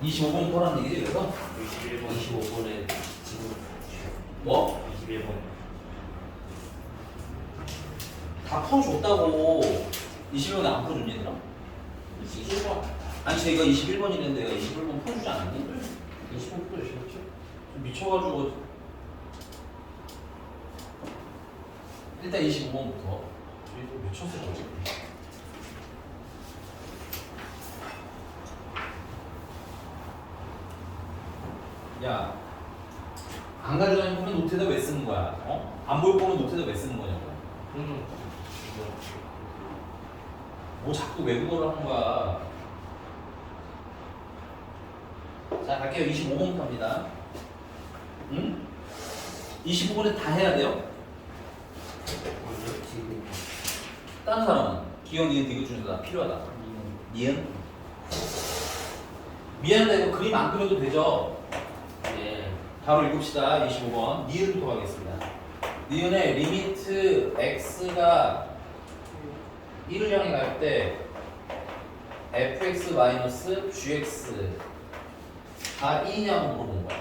25번 포라는 얘기지 그래서? 21번 25번에 지금 뭐? 21번 다 풀어줬다고 21번에 안 풀어줬니 얘들아? 21번 아니 제가 21번이랬는데 내가 21번 풀어주지 않았니? 20번 풀어주셨죠? 좀 미쳐가지고 일단 25번부터 미쳤어 저지 야, 안 가져다니 보면 노트에다 왜 쓰는 거야? 어? 안 볼 거면 노트에다 왜 쓰는 거냐고. 그러면 뭐 자꾸 외국어를 하는 거야. 자, 갈게요. 25번부터 합니다. 응? 25번에 다 해야 돼요? 이거 지금 다른 사람은 기억, 니은, 디귿 중에서 다 필요하다. 니은? 미안하다 이거 그림 안 그려도 되죠? 예 바로 읽읍시다. 25번. 니은부터 가겠습니다. 니은의 리미트 x가 1을 향해 갈 때 fx-gx가 1이냐고 물어본 거야.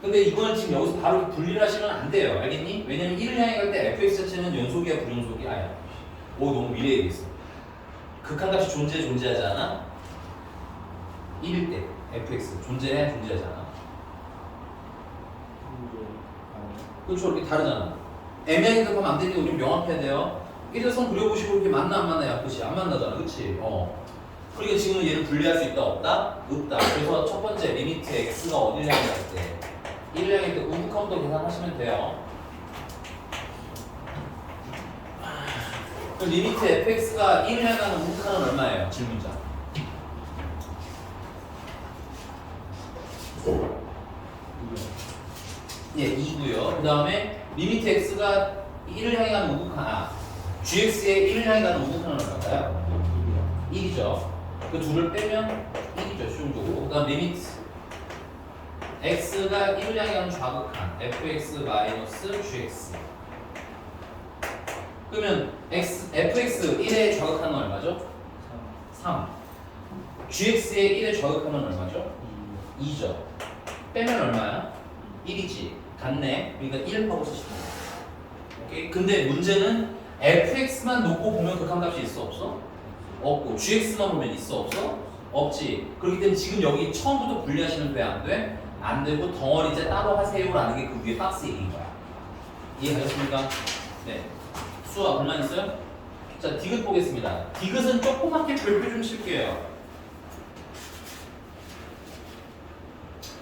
근데 이거는 지금 여기서 바로 분리를 하시면 안 돼요. 알겠니? 왜냐면 1을 향해 갈 때 fx 자체는 연속이야 불연속이야? 아니야. 오 너무 미래에 있어. 극한값이 존재하지 않아? 1일 때 fx 존재해 존재하지 않아? 그렇죠. 이렇게 다르잖아. 애매하게 급하면 안 되니까 우리 명확해야 돼요. 일일선 그려보시고 이렇게 맞나 안 맞나요? 그치? 안 만나잖아. 그치? 그러니까 지금은 얘를 분리할 수 있다 없다? 없다. 그래서 첫 번째 리미트 x가 어디를 향해 갈 때? 1을 향해 때 우브 카운터 계산하시면 돼요. 그럼 리미트 fx가 1을 향해 가는 우브 칸은 얼마예요? 질문자. 예, 2고요. 그 다음에 리미트 x가 1을 향해 가는 우극하나 gx의 1을 향해 가는 우극하나는 얼마일까요? 1이죠. 그 둘을 빼면 1이죠. 수용적으로. 그 다음 리미트 x가 1을 향해 가는 좌극한 fx-gx 그러면 fx 1의 좌극한은 얼마죠? 3 gx의 1의 좌극한은 얼마죠? 2죠. 빼면 얼마야? 1이지. 같네. 그러니까 1 하고 쓰시면 돼요. 오케이? 근데 문제는 fx만 놓고 보면 극한값이 있어 없어? 없고 gx만 보면 있어 없어? 없지. 그렇기 때문에 지금 여기 처음부터 분리하시면 돼? 안 돼? 안 되고 덩어리째 따로 하세요라는 게 그 위에 박스 얘기인 거야. 이해가셨습니까? 네. 수아 불만 있어요? 자, 디귿 보겠습니다. 디귿은 조그맣게 별표 좀 칠게요.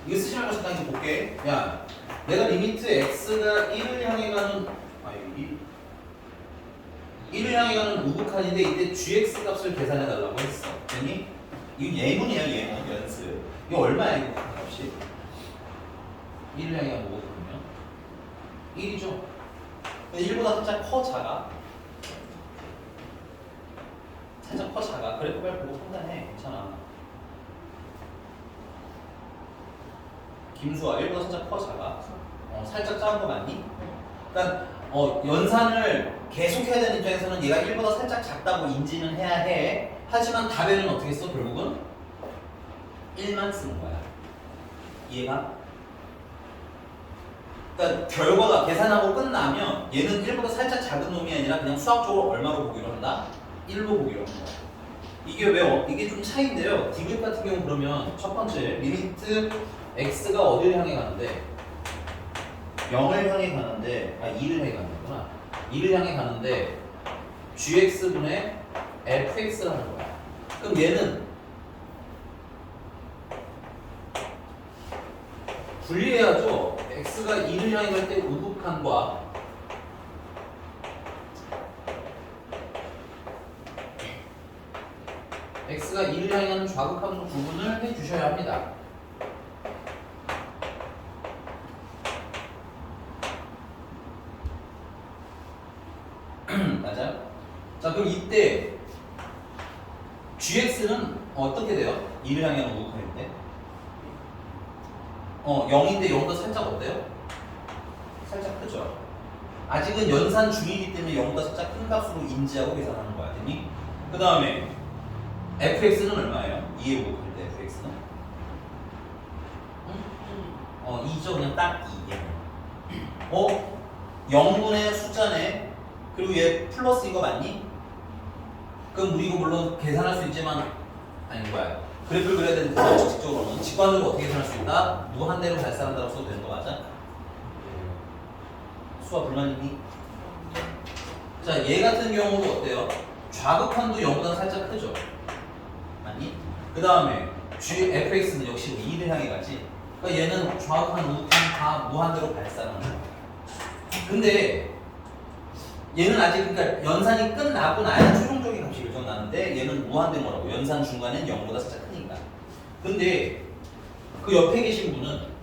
이거 쓰시라고 잠깐 이거 볼게. 야, 내가 리미트 x가 1을 향해 가는 1을 향해 가는 우극한인데 이때 gx 값을 계산해 달라고 했어. 됐니? 이거 예문이야 예문 연습. 이거 얼마야 이거 값이? 1을 향해 가는 우극한이면 1이죠. 근데 1보다 살짝 커 작아. 살짝 커 작아. 그래 빨리 보고 판단해. 괜찮아. 김수아 1보다 살짝 커 작아. 살짝 작은 거 맞니? 그러니까 연산을 계속 해야 되는 입장에서는 얘가 1보다 살짝 작다고 인지는 해야 해. 하지만 답에는 어떻게 써? 결국은 1만 쓰는 거야. 이해가? 그러니까 결과가 계산하고 끝나면 얘는 1보다 살짝 작은 놈이 아니라 그냥 수학적으로 얼마로 보기로 한다? 1로 보기로 한다. 이게 왜 이게 좀 차이인데요. 디귿 같은 경우 그러면 첫 번째 리미트 x가 어디를 향해 가는데 0을 향해 가는데 2를 향해 가는구나. 2를 향해 가는데 gx분의 fx라는 거야. 그럼 얘는 분리해야죠. x가 2를 향해 갈 때 우극한과 x가 2를 향해 가는 좌극한으로 구분을 해주셔야 합니다. 맞아? 자 그럼 이때 gx는 어떻게 돼요? 2를 향해 가는 우극한인데 0인데 0보다 살짝 어때요? 살짝 크죠? 아직은 연산 중이기 때문에 0보다 살짝 큰 값으로 인지하고 계산하는 거야. 됐니? 그 다음에 fx는 얼마예요? 2에 우극할 때 fx는? 얘는 딱 2. 얘는. 0분의 숫자네. 그리고 얘 플러스 이거 맞니? 그럼 우리 이거 물론 계산할 수 있지만 아니 뭐야 그래프를 그려야 되는데 직접적으로는 직관적으로 어떻게 계산할 수 있다? 무한대로 발산한다고 써도 되는 거 맞아? 수학 불만 있니? 자, 얘 같은 경우도 어때요? 좌극한도 0보다 살짝 크죠? 맞니? 그 다음에 fx는 역시 2를 향해 가지. 그러니까 얘는 좌극한, 우극한 다 무한대로 발산하는 거야. 근데 얘는 아직 그러니까 연산이 끝나고 나야 최종적인 값이 결정나는데 얘는 무한대인 거라고. 연산 중간엔 0보다 살짝 크니까. 근데 그 옆에 계신 분은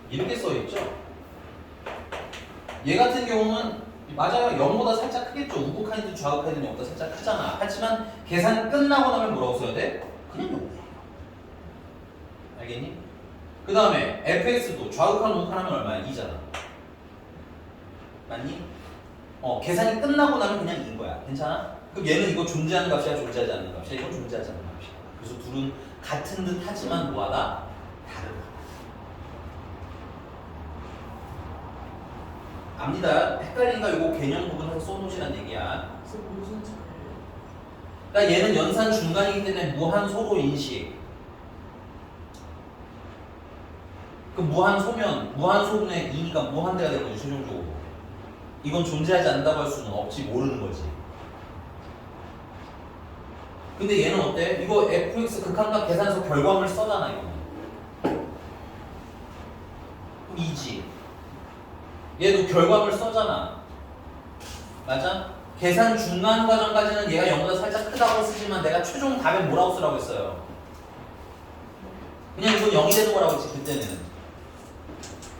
이렇게 써있죠? 얘 같은 경우는 맞아요. 0보다 살짝 크겠죠. 우극한이든 좌극한이든 0보다 살짝 크잖아. 하지만 계산 끝나고 나면 뭐라고 써야 돼? 그냥 0이에요. 알겠니? 그 다음에 fx도 좌극한 우극한 하면 얼마야? 2잖아. 맞니? 계산이 끝나고 나면 그냥 2인 거야. 괜찮아? 그럼 얘는 이거 존재하는 값이야? 존재하지 않는 값이야? 이건 존재하지 않는 값이야. 그래서 둘은 같은 듯 하지만 뭐하다? 다르다. 압니다. 헷갈리니까 요거 개념 부분에서 써놓으시란 얘기야. 무슨 차이예요? 그러니까 얘는 연산 중간이기 때문에 무한소로 인식. 그 무한소면 무한소분의 2니까 무한대가 되는 거지 최종적으로. 이건 존재하지 않는다고 할 수는 없지. 모르는 거지. 근데 얘는 어때? 이거 fx 극한값 계산해서 결과물 써잖아 이거. 그럼 2지. 얘도 결과물 써잖아. 맞아? 계산 중간 과정까지는 얘가 0보다 살짝 크다고 쓰지만 내가 최종 답에 뭐라고 쓰라고 했어요? 그냥 이건 0이 되는 거라고 했지 그때는.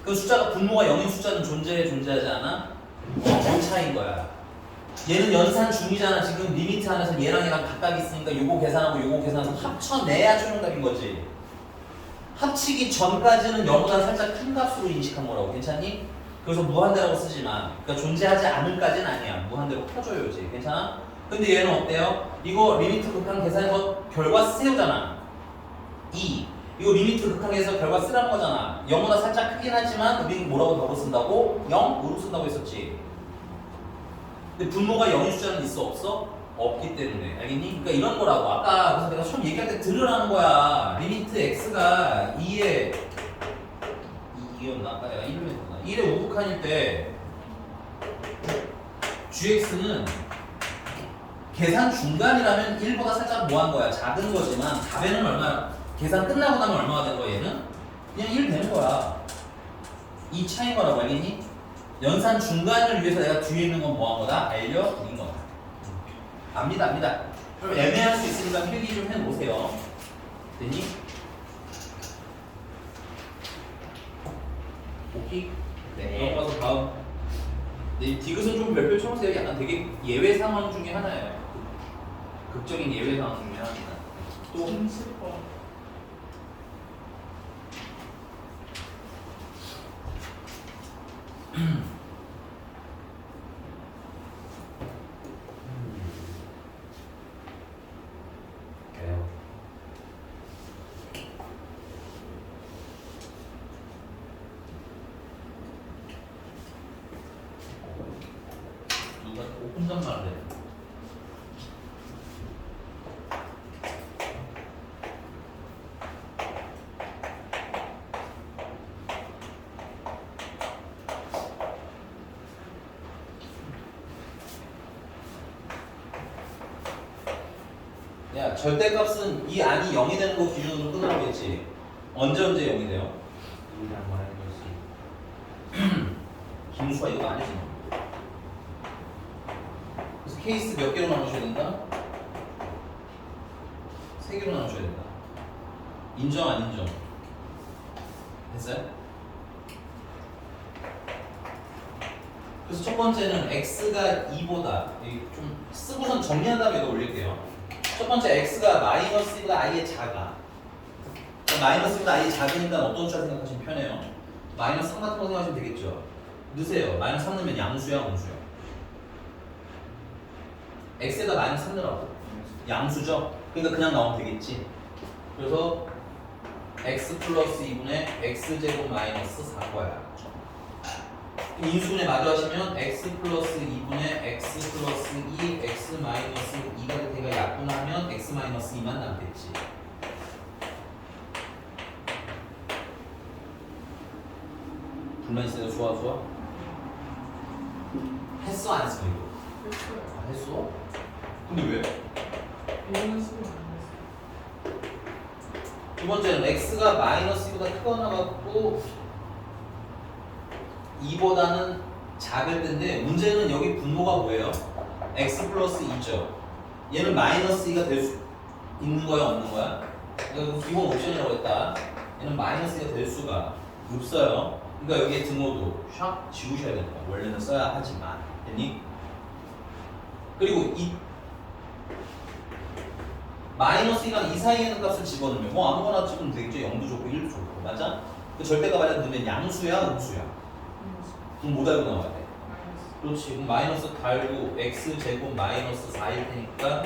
그 숫자가 분모가 0인 숫자는 존재해 존재하지 않아? 그 차이인 거야. 얘는 연산 중이잖아. 지금 리미트 안에서 얘랑 얘랑 각각 있으니까 요거 계산하고 요거 계산해서 합쳐내야 최종 답인 거지. 합치기 전까지는 0보다 살짝 큰 값으로 인식한 거라고. 괜찮니? 그래서 무한대라고 쓰지만 그러니까 존재하지 않을까지는 아니야. 무한대로 커줘야지. 괜찮아? 근데 얘는 어때요? 이거 리미트 극한 계산해서 결과 세우잖아. 2. 이거 리미트 극한에서 결과 쓰라는 거잖아. 0보다 살짝 크긴 하지만 우리는 뭐라고 더로 쓴다고? 0? 5로 쓴다고 했었지. 근데 분모가 0인 숫자는 있어 없어? 없기 때문에. 알겠니? 그러니까 이런 거라고. 아까 그래서 내가 처음 얘기할 때 들으라는 거야. 리미트 x가 2에 2였나? 아까 내가 1을 했구나. 1에 우극한일 때 gx는 계산 중간이라면 1보다 살짝 뭐한 거야? 작은 거지만 답에는 얼마? 계산 끝나고 나면 얼마가 된 거야 얘는? 그냥 1 되는 거야. 이 차이인 거라고. 알겠니? 연산 중간을 위해서 내가 뒤에 있는 건 뭐 한 거다? 알려드린 거다. 압니다. 그럼 애매할 수 있으니까 필기 좀 해놓으세요. 됐니? 오케이? 네. 넘어가서 다음. 네, 디귿은 좀 별표 쳐보세요. 약간 되게 예외 상황 중에 하나예요. 극적인 예외 상황 중에 하나입니다. 또 김치밥. 그래요. 누가 혼잣말 해? 야, 절대값은 이 안이 0이 되는 거 기준으로 끊으라고 했지. 언제 0이 돼요? 우리랑 말하는 것이 김수가 이거 안 해주는 거야. 그래서 케이스 몇 개로 나누셔야 된다? 3개로 나누셔야 된다. 인정 안 인정? 됐어요? 그래서 첫 번째는 x가 2보다 좀 쓰고선 정리한 다음에 이거 올릴게요. 첫 번째 x가 마이너스보다 i에 작아. 마이너스보다 i에 작으니까 어떤 숫자 생각하시면 편해요? 마이너스 3 같은 거 생각하시면 되겠죠. 넣으세요. 마이너스 3 넣으면 양수야, 음수야? x에다 마이너스 3 넣으라고. 양수죠? 그러니까 그냥 나오면 되겠지. 그래서 x 플러스 2분의 x제곱 마이너스 4거야. 인수분해 마저 하시면 x 플러스 2분의 x 플러스 2 x 마이너스 2가 되니까 약분하면 x 마이너스 2만 남겠지. 불만 있어요? 좋아? 했어 안 했어 이거? 했어요. 아, 했어? 근데 왜? 이거는 쓰고 안 두 번째는 x가 마이너스 2보다 크거나 같고 2보다는 작을 텐데 문제는 여기 분모가 뭐예요? x 플러스 2죠. 얘는 마이너스 2가 될 수 있는 거야 없는 거야? 이거 기본 옵션이라고 했다. 얘는 마이너스 2가 될 수가 없어요. 그러니까 여기에 등호도 샥 지우셔야 됩니다. 원래는 써야 하지만 됐니? 그리고 이 마이너스 2랑 2 사이에 있는 값을 집어넣으면 뭐 아무거나 집으면 되겠죠. 0도 좋고 1도 좋고 맞아? 그 절대값 안에 넣으면 양수야 음수야? 마이너스. 그럼 못 알고 나와야 돼. 마이너스. 그렇지. 그럼 마이너스 달고 x제곱 마이너스 4일 테니까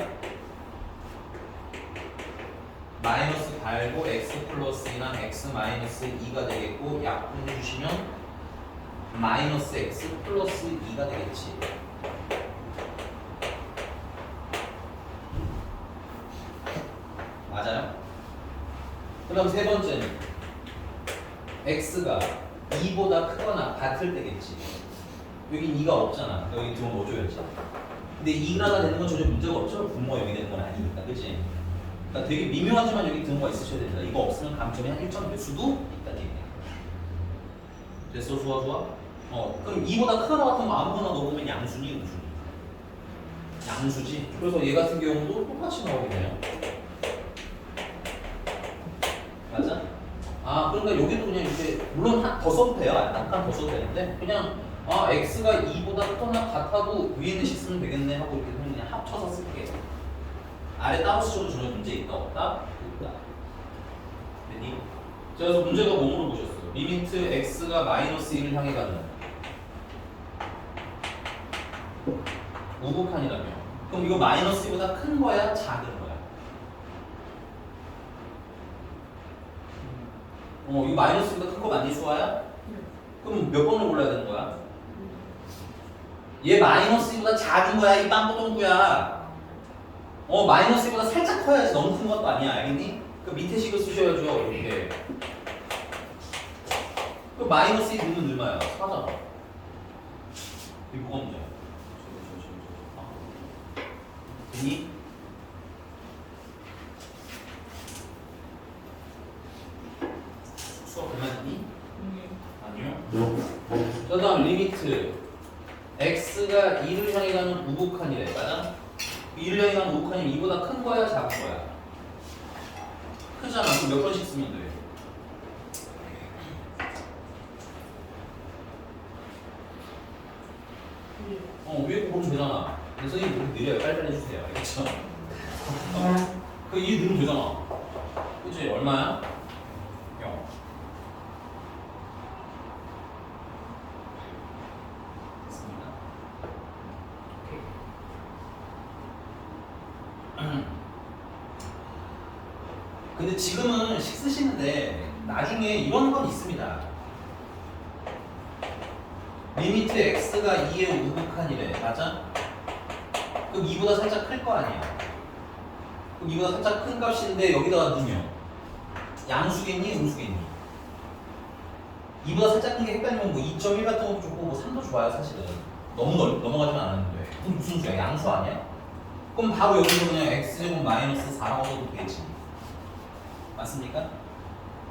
마이너스 달고 x 플러스 2랑 x 마이너스 2가 되겠고 약분해 주시면 마이너스 x 플러스 2가 되겠지. 맞아요? 그 다음 세 번째는 x가 2보다 크거나 같을 때겠지. 여긴 2가 없잖아. 여기 등 넣어줘야지. 근데 2가 되는 건 전혀 문제가 없죠. 분모가 여기 되는 건 아니니까. 그치? 그러니까 되게 미묘하지만 여기 등호가 있으셔야 됩니다. 이거 없으면 감점이 한 1점 될 수도 있다는 얘기예요. 됐어? 좋아? 그럼 2보다 크거나 같은 거 아무거나 넣어보면 양수니 음수니? 양수지. 그래서 얘 같은 경우도 똑같이 나오겠네요. 맞아? 아 그러니까 여기도 그냥 이렇게 물론 더 써도 돼요. 약간 더 써도 되는데 그냥 x가 2보다 크거나 같아도 위에 있는 식 쓰면 되겠네 하고 이렇게 그냥 합쳐서 쓸게. 아래 따로 쓰셔도 전혀 문제 있다 없다? 없다. 됐니? 그래서 문제가 뭐 물어보셨어요? 리미트 x가 마이너스 1을 향해 가는 우극한이라며. 그럼 이거 마이너스 2보다 큰 거야? 작은 거야? 이거 마이너스 2보다 큰 거 맞니 수아야? 그럼 몇 번을 골라야 되는 거야? 얘 마이너스 2보다 작은 거야 이 빵꾸동구야. 마이너스 2보다 살짝 커야지 너무 큰 것도 아니야 알겠니? 그 밑에 식을 쓰셔야죠 이렇게. 그 마이너스 2 넣으면 얼마야? 4잖아. 이게 뭐가 문제야? 됐니? 수업 끝났니? 아니요. 그 다음 리미트 x가 2를 향해 가는 우극한이래. 맞아? 2를 향해 가는 우극한이면 2보다 큰 거야 작은 거야? 크잖아. 그럼 몇 번씩 쓰면 돼? 위에 거 보면 되잖아. 근데 선생님 너무 느려요. 빨리빨리 해주세요. 알겠죠? 그 2 넣으면 되잖아. 그치? 얼마야? 0. 됐습니다. 근데 지금은 식 쓰시는데 나중에 이런 건 있습니다. 리미트 x가 2의 우극한이래. 맞아? 그럼 2보다 살짝 클 거 아니야. 그럼 2보다 살짝 큰 값인데 여기다가 넣으면 양수겠니? 음수겠니? 2보다 살짝 큰 게 헷갈리면 뭐 2.1 같은 것도 좋고 뭐 3도 좋아요 사실은. 너무 넘어가지만 않았는데 그럼 무슨 수야? 양수 아니야? 그럼 바로 여기서 그냥 x제곱 마이너스 4라고 써도 되겠지. 맞습니까?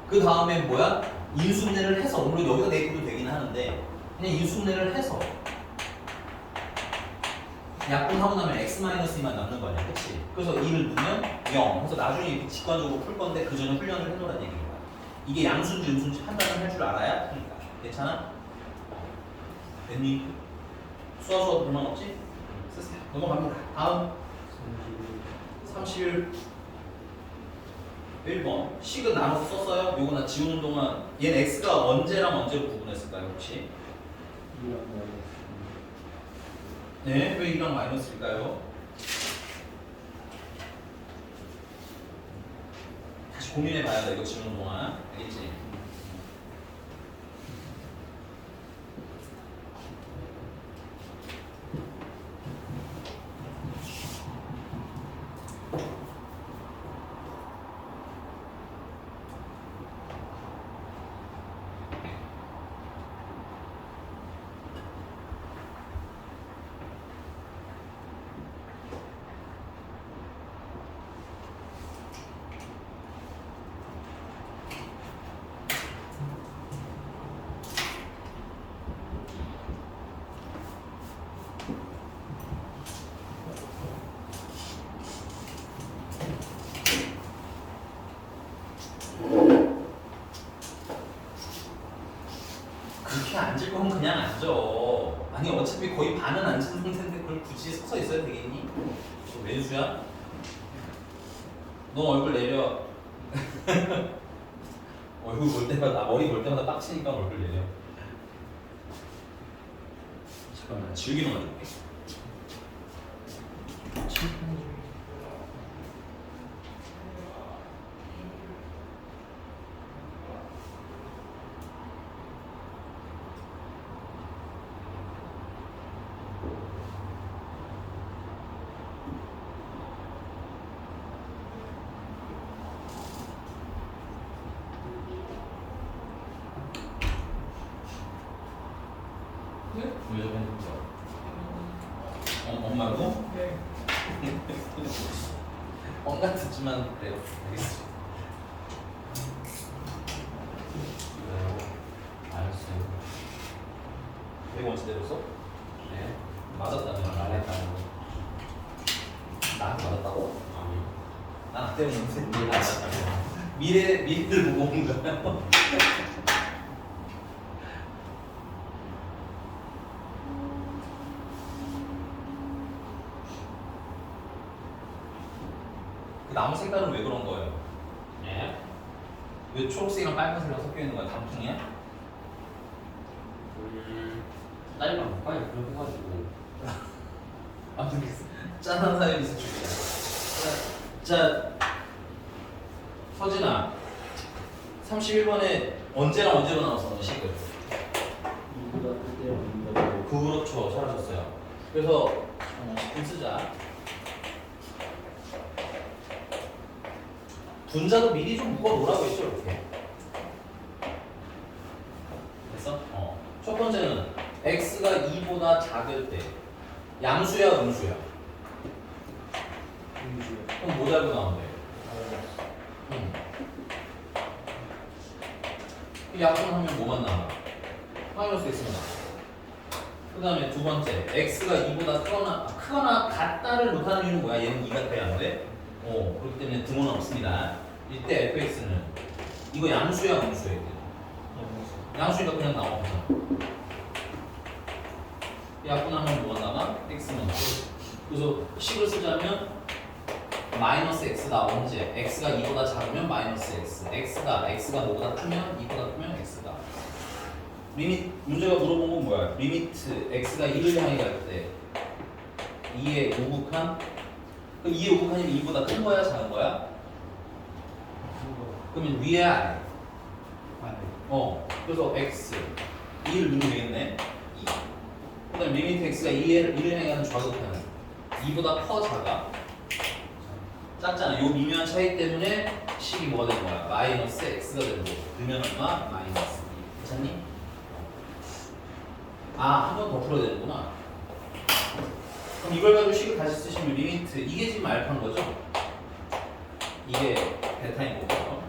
그 다음에 뭐야? 인수분해를 해서 물론 여기다 내입도 되긴 하는데 그냥 인수분해를 해서 약분하고 나면 x-2만 남는 거 아니야, 그치? 그래서 2를 넣으면 0. 그래서 나중에 이렇게 직관적으로 풀 건데 그 전에 훈련을 해놓으라는 얘기인 거야. 이게 양수인지 음수인지 판단을 할 줄 알아야 하니까. 괜찮아? 됐니? 수화수화 불만 없지? 쓰세요. 넘어갑니다. 다음 31번 식은 나눠서 썼어요? 요거 나 지우는 동안 얘는 x가 언제랑 언제로 구분했을까요 혹시? 네, 왜 2랑 마이너스일까요? 고민해봐야 돼 이거 지우는 동안. 알겠지? 그렇게 앉을 거면 그냥 앉아. 아니 어차피 거의 반은 앉은 상태인데 그걸 굳이 서서 있어야 되겠니? 너 왼수야? 너 얼굴 내려. 얼굴 볼 때마다 머리 볼 때마다 빡치니까 얼굴 내려. 잠깐만 지우기는 가져올게. 네? 왜 저번에 했어? 엄마도? 네. 엉 같았지만 그래요. 알겠어. 알았어요. 내가 언제 때렸어? 네. 맞았다며. 말했다고. 나한테 맞았다고? 아니. 나한테 때렸는데? 네, 맞았다고. 미래를 보고 온 거야. 그 나무 색깔은 왜 그런 거예요? 네? 왜 초록색이랑 빨간색이랑 섞여 있는 거야? 단풍이야? 딸이랑 가까이 그렇게 해가지고. 아, 근데 짠한 사연이 있어 줄게. 자, 서진아. 31번에 언제랑 언제로 나왔어? 너 식을. 이보다 그때랑 이보다 그렇죠. 잘하셨어요. 그래서 10분 쓰자. 분자도 미리 좀 묶어 놓으라고 했죠, 이렇게. 됐어? 첫 번째는 x가 2보다 작을 때 양수야, 음수야? 그럼 뭐 달고 나오면 돼? 약분하면 뭐만 나와? 마이너스 x만 나와. 그 다음에 두 번째, x가 2보다 크거나 같다를 못하는 이유는 뭐야? 얘는 2가 돼야 안 돼? 그렇기 때문에 등호는 없습니다. 이때 fx는 이거 양수야, 음수야? 양수니까 그냥 나와. 약분하면 뭐가 나와? x만 나와. 그래서 식을 쓰자면 마이너스 x가 언제? x가 2보다 작으면 마이너스 x. x가 5보다 크면 2보다 크면 x가. 리밋 문제가 물어본 건 뭐야? 리미트 x가 2를 향해 갈 때 2의 우극한? 그럼 2의 우극한이면 2보다 큰 거야, 작은 거야? 그러면 위에 아래. 그래서 x 2를 누르면 되겠네. 2. 그다음 리미트 x가 2를 향해 가는 좌극한은 2보다 커, 작아? 작잖아. 요 미묘한 차이 때문에 식이 뭐가 되는 거야? 마이너스 x가 되는 거고. 그러면 얼마? 마이너스 2. 괜찮니? 한 번 더 풀어야 되는구나. 그럼 이걸 가지고 식을 다시 쓰시면 리미트 이게 지금 알파인 거죠? 이게 베타인 거고요.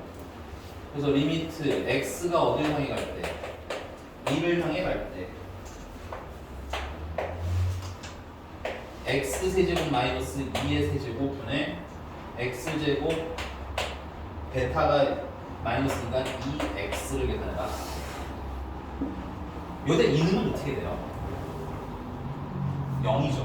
그래서 리미트 x가 어디를 향해 갈 때? 2를 향해 갈 때 x 세제곱 마이너스 2의 세제곱분의 x 제곱 베타가 마이너스니까 2x를 계산해봐. 요때 2는 어떻게 돼요? 0이죠.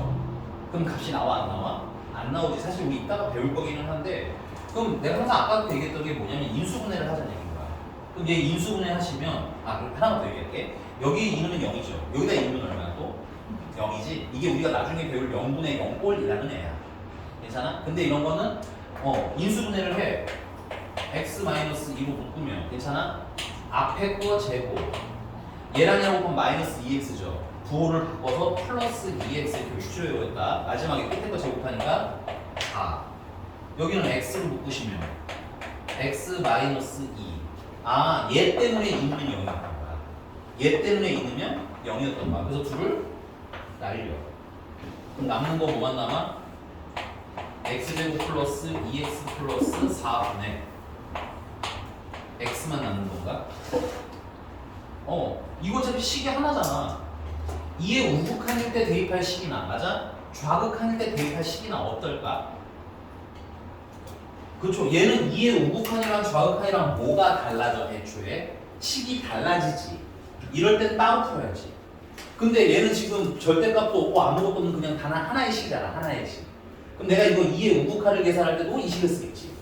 그럼 값이 나와, 안 나와? 안 나오지. 사실 우리 이따가 배울 거기는 한데, 그럼 내가 항상 아까도 얘기했던 게 뭐냐면 인수분해를 하자는 얘기인 거야. 그럼 얘 인수분해 하시면, 그럼 하나만 더 얘기할게. 여기 2는 0이죠. 여기다 2는 얼마야 또? 0이지. 이게 우리가 나중에 배울 0분의 0꼴이라는 애야. 괜찮아? 근데 이런 거는 인수분해를 해. x-2로 묶으면 괜찮아? 앞에 거 제곱 얘랑 얘랑 곱하면 마이너스 2x죠. 부호를 바꿔서 플러스 2x 이렇게 추출해야겠다. 마지막에 끝에 거 제곱하니까 4. 여기는 x로 묶으시면 x 마이너스 2. 아, 얘 때문에 2는 0이었던 거야. 얘 때문에 2는 0이었던 거야. 그래서 둘을 날려. 그럼 남는 거 뭐만 남아? x제곱 플러스 2x 플러스 4분의 x만 남는 건가? 이거 어차피 식이 하나잖아. 2의 우극한일 때 대입할 식이나 맞아? 좌극한일 때 대입할 식이나 어떨까? 그렇죠. 얘는 2의 우극한이랑 좌극한이랑 뭐가 달라져 애초에? 식이 달라지지. 이럴 땐 따로 풀어야지. 근데 얘는 지금 절대값도 없고 아무것도 없는 그냥 단 하나의 식이잖아. 하나의 식. 그럼 내가 이거 2의 우극한을 계산할 때도 이 식을 쓰겠지.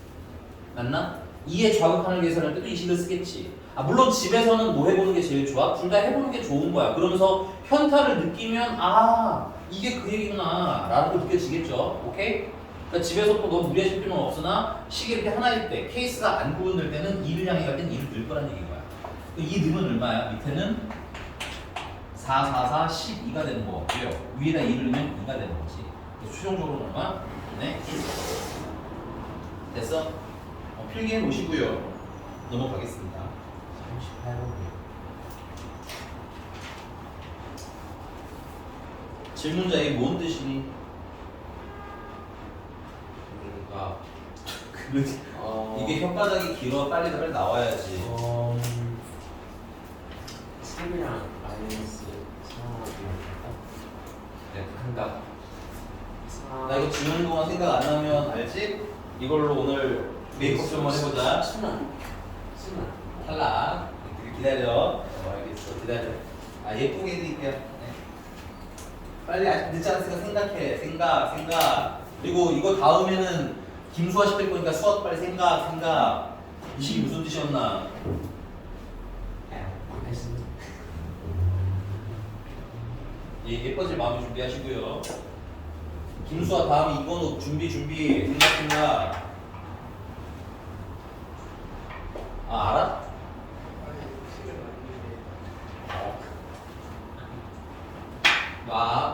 맞나? 2의 좌극한을 계산할 때도 이 식을 쓰겠지. 아, 물론 집에서는 뭐 해보는 게 제일 좋아? 둘 다 해보는 게 좋은 거야. 그러면서 현타를 느끼면 아 이게 그 얘기구나 라는 거 느껴지겠죠. 오케이? 그러니까 집에서 또 너무 무리하실 필요는 없으나 식이 이렇게 하나일 때 케이스가 안 구분될 때는 2를 향해 갈 때는 2를 넣을 거란 얘기인 거야. 이 넣으면 얼마야? 밑에는 4, 4, 4, 12가 되는 거고요. 위에다 2를 넣으면 2가 되는 거지. 그래서 최종적으로는 얼마? 네, 1. 됐어? 필기해 놓으시고요. 넘어가겠습니다. 38번. 질문자 이게 뭔 뜻이니? 그러니까 이게 혓바닥이 길어 빨리 나와야지. 3이랑 마이너스 4하고 네, 한각. 나 이거 지우는 동안 생각 안 나면 알지? 이걸로 오늘 메이크업 좀 한번 해보자. 순환. 탈락. 기다려. 알겠어. 기다려. 아 예쁘게 해드릴게요. 네. 빨리 아직 늦지 않았으니까 생각해. 생각. 그리고 이거 다음에는 김수화 시킬 거니까 수학 빨리 생각. 이 식이 무슨 뜻이었나? 예뻐질 마음에 준비하시고요. 김수화 다음 이건우 준비. 생각. 아 알아?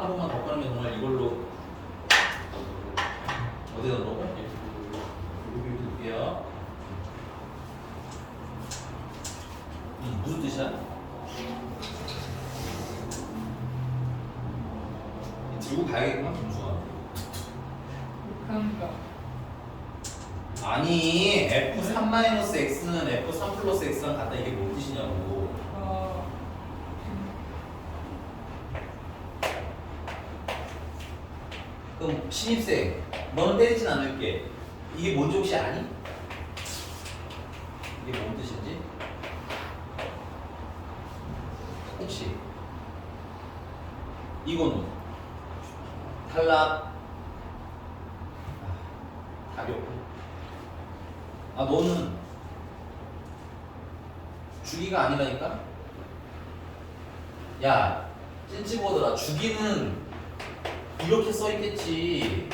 한 번만 더 꺼내면 정말 이걸로 어디다 넣어? 여기 넣을게요. 무슨 뜻이야? 들고 가야겠구만 김수아. 그러니까 아니 F3-X는 F3 플러스 X랑 같다. 이게 뭔 뜻이냐고. 그럼 신입생 너는 때리진 않을게. 이게 뭔지 혹시 아니? 이게 뭔 뜻인지? 혹시 이거는 탈락. 답이 없고. 너는 주기가 아니라니까? 야 찐찌보더라. 주기는 이렇게 써있겠지.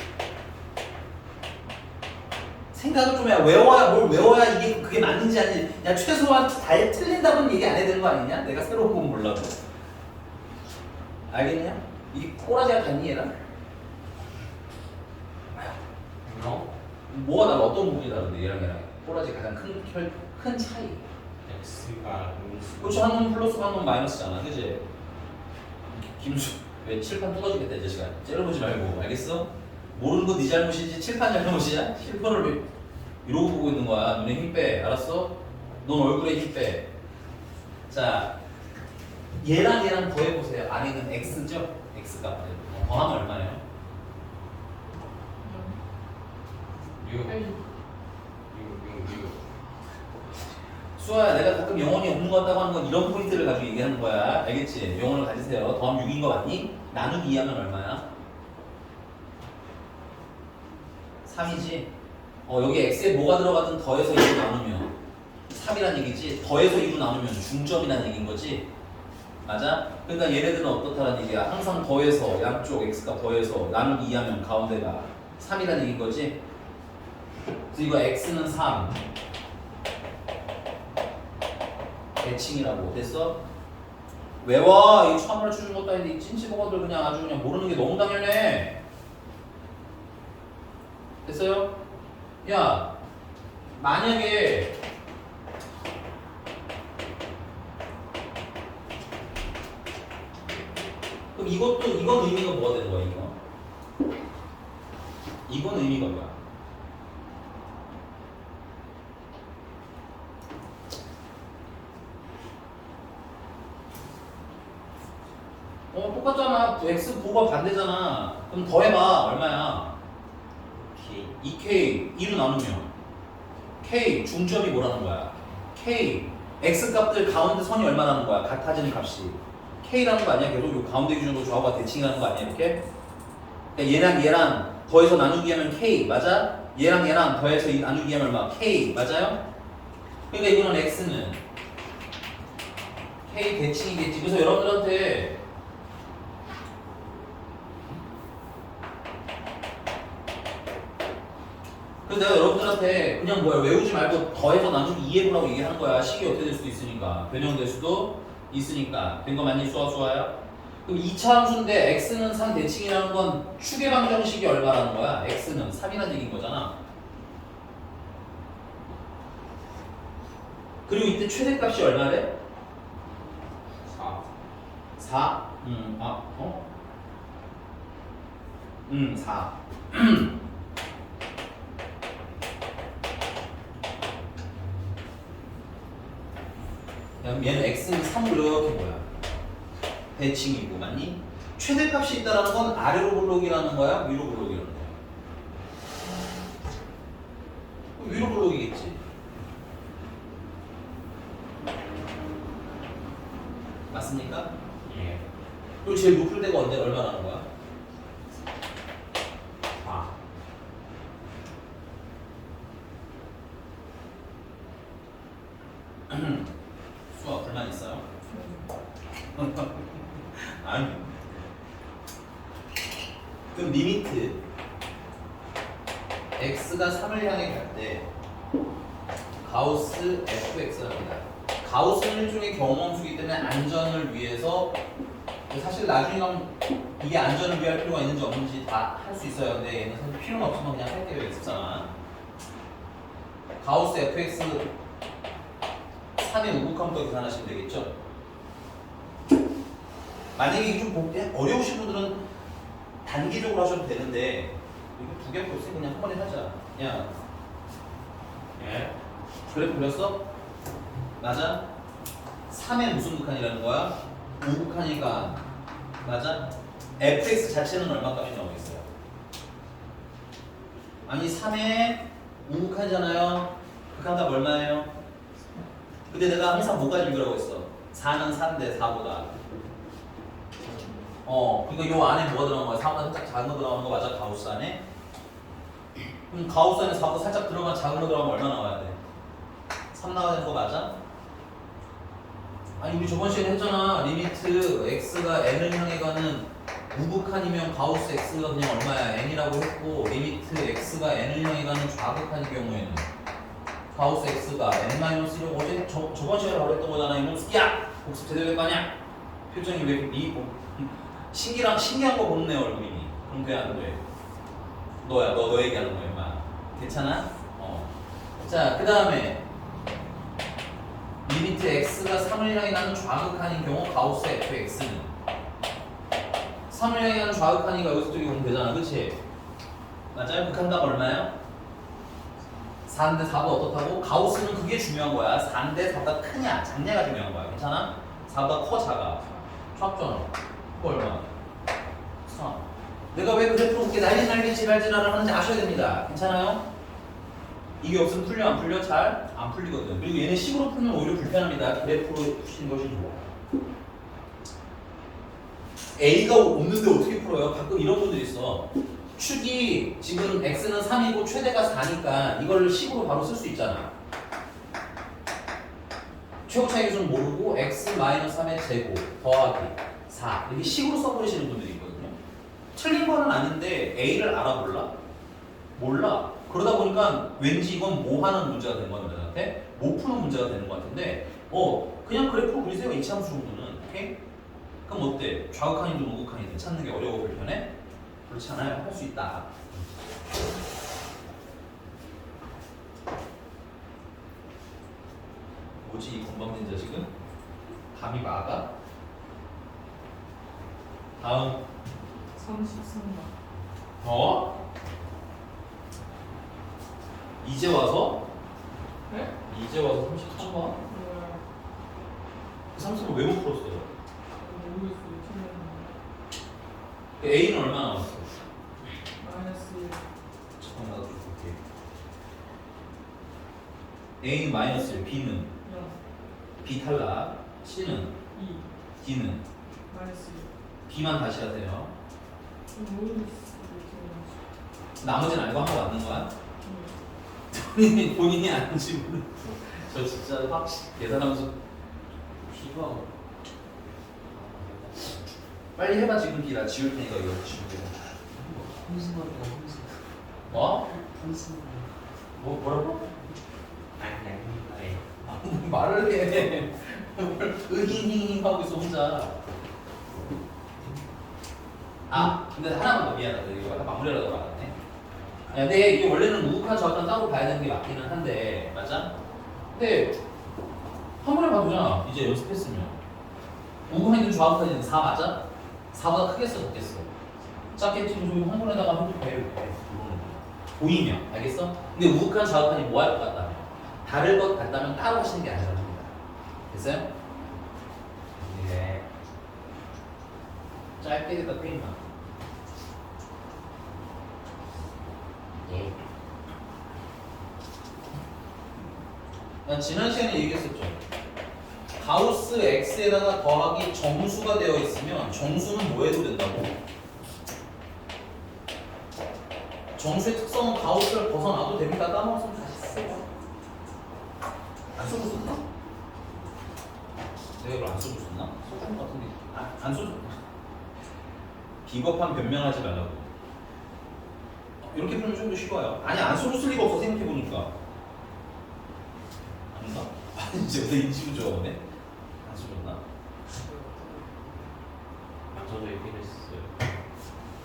생각을 좀 해야. 외워야 뭘 외워야 이게 그게 맞는지 아닌지. 야 최소한 다 틀린다고는 얘기 안 해야 되는 거 아니냐? 내가 새로운 건 몰라도. 알겠냐? 이게 꼬라지가 같니 얘랑? 뭐가 달라? 어떤 부분이 다른데 얘랑 꼬라지 가장 큰 차이. x가 음수. 그렇지. 한 놈 플러스가 한 놈 마이너스잖아. 그치? 김수 왜 칠판 뚫어주겠다 이 자식아. 째려보지 말고. 알겠어? 모르는 거 네 잘못이지 칠판 잘못이야? 실판을 왜 이러고 보고 있는 거야. 눈에 힘 빼. 알았어? 넌 얼굴에 힘 빼. 자 얘랑 더해보세요. 안에는 x죠? x값 더하면 얼마예요? 6. 빨리 수아야, 내가 가끔 영혼이 없는 것 같다고 하는 건 이런 포인트를 가지고 얘기하는 거야. 알겠지? 영혼을 가지세요. 더하면 6인 거 맞니? 나누기 2하면 얼마야? 3이지? 여기 x에 뭐가 들어가든 더해서 2로 나누면 3이란 얘기지? 더해서 2로 나누면 중점이란 얘기인 거지? 맞아? 그러니까 얘네들은 어떻다는 얘기야? 항상 더해서 양쪽 x값 더해서 나누기 2하면 가운데가 3이란 얘기인 거지? 그래서 이거 x는 3, 대칭이라고. 됐어? 외워. 이 처음 가르쳐 준 것도 아닌데 이 찐찌버거들 그냥 아주 그냥 모르는 게 너무 당연해. 됐어요? 야, 만약에 그럼 이건 의미가 뭐가 되는 거야, 이거? 이건 의미가 뭐야? 똑같잖아. x 부호가 반대잖아. 그럼 더해봐. 얼마야? K 2k 2로 나누면 k 중점이 뭐라는 거야? k x 값들 가운데 선이 얼마라는 거야? 같아지는 값이 k라는 거 아니야? 계속 요 가운데 기준으로 좌우가 대칭이라는 거 아니야? 이렇게? 그러니까 얘랑 더해서 나누기 하면 k 맞아? 얘랑 더해서 나누기 하면 얼마? k 맞아요? 그러니까 이거는 x는 k 대칭이겠지. 그래서 여러분들한테 그래서 내가 여러분들한테 그냥 뭐야 외우지 말고 더해서 나누기 2해보라고 얘기하는 거야. 식이 어떻게 될 수도 있으니까 변형될 수도 있으니까. 된 거 맞니? 수아야? 그럼 2차 함수인데 x는 3 대칭이라는 건 추계 방정식이 얼마라는 거야? x는 3이라는 얘기인 거잖아. 그리고 이때 최대값이 얼마래? 4 4? 4. 그럼 얘는 x는 3으로 이렇게 뭐야? 대칭이고 맞니? 최대값이 있다라는 건 아래로 볼록이라는 거야? 위로 볼록이라는 거야? 위로 볼록이겠지. 맞습니까? 예 그리고 제일 높을 때가 언제 얼마라는 거야? 4 수아 불만 있어요? 아니. 그럼 리미트 x가 3을 향해 갈 때 가우스 fx랍니다. 가우스는 일종의 경험수기 때문에 안전을 위해서 사실 나중에 가면 이게 안전을 위할 필요가 있는지 없는지 다 할 수 있어요. 근데 얘는 사실 필요는 없으면 그냥 할게요. 있었잖아. 가우스 fx 3의 우극함도 계산하시면 되겠죠? 만약에 이게 좀 어려우신 분들은 단기적으로 하셔도 되는데 이거 두 개밖에 없으니 그냥 한 번에 하자. 야, 예 그래프 그렸어? 맞아? 3의 무슨 극한이라는 거야? 우극한이니까 맞아? fx 자체는 얼마 값이 나오겠어요? 아니 3의 우극한이잖아요. 극한값 얼마예요? 근데 내가 항상 뭐까지 읽으라고 했어? 4는 4인데 4보다 그러니까 요 안에 뭐가 들어간 거야? 4보다 살짝 작은 거 들어가는 거 맞아? 가우스 안에? 그럼 가우스 안에 4보다 살짝 들어간 작은 거 들어가면 얼마 나와야 돼? 3 나와야 되는 거 맞아? 아니 우리 저번 시간에 했잖아. 리미트 x가 n을 향해 가는 우극한이면 가우스 x가 그냥 얼마야? n이라고 했고 리미트 x가 n을 향해 가는 좌극한의 경우에는 가우스 x가 n-1로 어제 저번 시간에 말했던 거잖아. 이놈 새끼야! 복습 제대로 될 거 아니야? 표정이 왜 이렇게 신기한 거 보는 애 얼굴이니? 그럼 돼 안 돼? 너야 너 얘기하는 거야 임마. 괜찮아? 자 그 다음에 리미트 x가 3을 향해 가는 좌극한인 경우 가우스 fx는 3을 향해 가는 좌극한이가 여기서 저기 보면 되잖아. 그치? 맞아요? 극한값 얼마야? 4인데 4보다 어떻다고? 가우스는 그게 중요한 거야. 4인데 4보다 크냐 작냐가 중요한 거야. 괜찮아? 4보다 커 작아? 작잖아. 그거 얼마? 3. 내가 왜 그래프로 그렇게 날개 지랄지랄을 하는지 아셔야 됩니다. 괜찮아요? 이게 없으면 풀려 안 풀려? 잘 안 풀리거든. 그리고 얘네 식으로 풀면 오히려 불편합니다. 그래프로 푸시는 것이 좋아. A가 없는데 어떻게 풀어요? 가끔 이런 분들이 있어. 축이 지금 x는 3이고 최대가 4니까 이걸 식으로 바로 쓸 수 있잖아. 최고 차이 기준 모르고 x-3의 제곱 더하기 4 이렇게 식으로 써버리시는 분들이 있거든요. 틀린 거는 아닌데 A를 알아볼라? 몰라. 그러다 보니까 왠지 이건 뭐 하는 문제가 되는 거야, 너한테? 못 푸는 문제가 되는 것 같은데, 그냥 그래프로 그리세요. 이차함수 정도는. 오케이? 그럼 어때? 좌극한이든 우극한이든 찾는 게 어려워 불편해? 그렇지 않아요. 할 수 있다. 뭐지 이 건방진 자식은? 감이 막아? 다음 33번. 어? 이제 와서? 네? 이제 와서 33번? 뭐야? 그 30번 왜 못 풀었어요? 모르겠어요. 틀렸는데. A는 얼마 나왔어? 마이너스 1. 잠깐 나도 좀 볼게. A는 마이너스 1, B는 0. B 탈락, C는 2. D는 마이너스 1. B만 다시 하세요. 모르겠어요. 나머지는 알고 한 거 맞는 거야? 네. 본인이 아는지 모르겠어. 저 진짜 확실히 계산하면서 B가 빨리 해봐 지금 기라 지울 테니까 이거 지우고. 홍승원이가 홍승. 뭐? 홍승원. 뭐라고? 아니 아니. 아, 말을 해. 으힝힝 하고 있어 혼자. 아 근데 하나만 더 미안하다. 이거 마무리하려고 말았네. 야, 근데 이게 원래는 우극한 좌극한 따로 봐야 되는 게 맞기는 한데 맞아? 근데 한 번에 봐도 되잖아. 이제 연습했으면 우극한이든 좌극한이든 4 맞아? 4보다 크겠어 적겠어? 작겠지. 좀 한 번에다가 한두 배 이렇게 보이면 알겠어? 근데 우극한 좌극한이 뭐 할 것 같다면 다를 것 같다면 따로 하시는 게 아니라 합니다. 됐어요? 네. 짧게 됐다 페인만. 예. 난 지난 시간에 얘기했었죠. 가우스 x에다가 더하기 정수가 되어 있으면 정수는 뭐 해도 된다고? 정수의 특성은 가우스를 벗어나도 됩니다. 까먹었으면 다시 써봐. 안 써줬었나? 내가 이걸 안 써줬었나? 써준 것 같은데 안 써줬나? 비겁한 변명하지 말라고. 이렇게 풀면 좀 더 쉬워요. 아니 안 써줬을 리가 없어 생각해보니까. 아닌가? 아니 이제 왜 인지부 좋아하네? 안 써줬나? 저도 얘기를 했어요.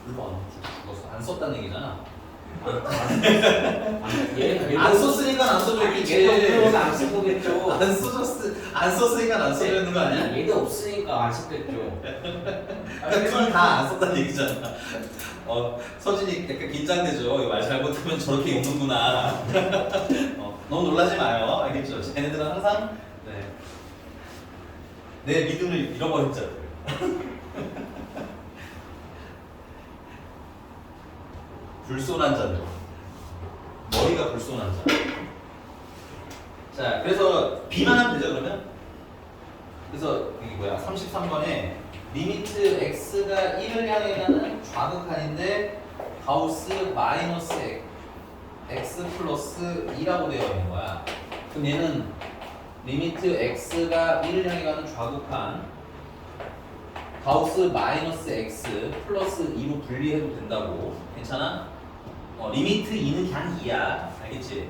물론 죽었어. 안 썼다는 얘기잖아. 안 썼으니까 안 써줬겠지. 얘도 안쓴 거겠죠. 안 썼으니까 안 써줬는 거 아니야? 얘도 없으니까 안 썼겠죠. 그러니까 둘 다 안 썼다는 얘기잖아. 서진이 약간 긴장되죠. 이거 말 잘못하면 저렇게 읽는구나. 너무 놀라지 마요. 알겠죠? 쟤네들은 항상 내 믿음을 잃어버린 자들. 불손한 자들. 머리가 불손한 자. 자, 그래서 B만 하면 되죠, 그러면? 그래서 이게 뭐야? 33번에 리미트 x가 1을 향해 가는 좌극한인데 가우스 마이너스 x 플러스 2라고 되어 있는 거야. 그럼 얘는 리미트 x가 1을 향해 가는 좌극한 가우스 마이너스 x 플러스 2로 분리해도 된다고. 괜찮아? 리미트 2는 그냥 2야. 알겠지?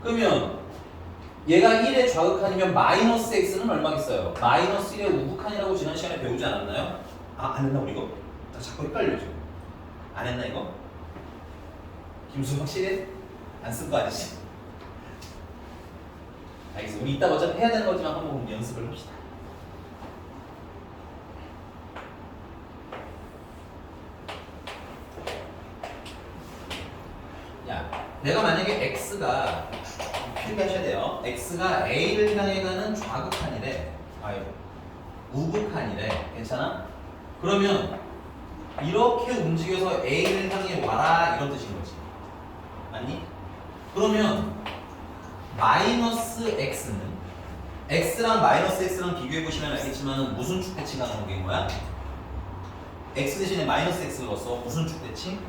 그러면 얘가 1의 좌극한이면 마이너스 x는 얼마겠어요? 마이너스 1의 우극한이라고 지난 시간에 배우지 않았나요? 안 했나 우리 이거? 나 자꾸 헷갈려 지금. 안 했나 이거? 김수 확실해? 안 쓴 거 아니지? 알겠어. 우리 이따 어차피 해야 되는 거지만 한번 연습을 합시다. 야, 내가 만약에 x가 필기하셔야 돼요. x가 a를 향해 가는 좌극한이래. 우극한이래. 괜찮아? 그러면 이렇게 움직여서 a를 향해 와라 이런 뜻인 거지. 맞니? 그러면 마이너스 x는 x랑 마이너스 x랑 비교해 보시면 알겠지만 무슨 축대칭 하는 게 거야? x 대신에 마이너스 x를 넣었어. 무슨 축대칭?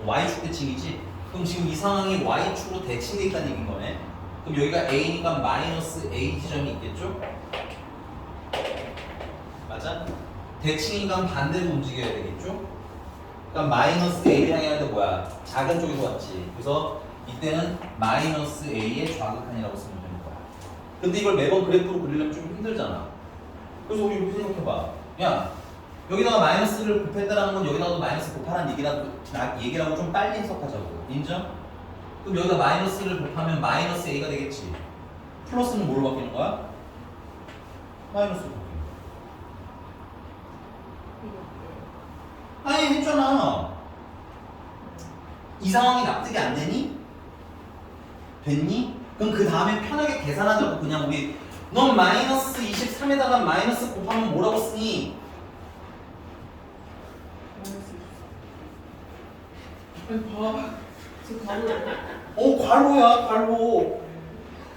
y축대칭이지? 그럼 지금 이 상황이 y축으로 대칭되어 있다는 얘기인 거네. 그럼 여기가 a니까 마이너스 a 지점이 있겠죠? 맞아? 대칭이니까 반대로 움직여야 되겠죠? 그러니까 마이너스 a를 향해 하는데 뭐야? 작은 쪽에서 왔지. 그래서 이때는 마이너스 a의 좌극한이라고 쓰면 되는 거야. 근데 이걸 매번 그래프로 그리려면 좀 힘들잖아. 그래서 우리 이렇게 생각해봐. 야, 여기다가 마이너스를 곱했다라는 건 여기다가도 마이너스 곱하라는 얘기라고 좀 빨리 해석하자고. 인정? 그럼 여기다 마이너스를 곱하면 마이너스 A가 되겠지. 플러스는 뭘로 바뀌는 거야? 마이너스로 바뀌는 거야. 아니 했잖아. 이 상황이 납득이 안 되니? 됐니? 그럼 그 다음에 편하게 계산하자고. 그냥 우리 넌 마이너스 23에다가 마이너스 곱하면 뭐라고 쓰니? 아니 봐. 저 가로. 괄호야 괄호.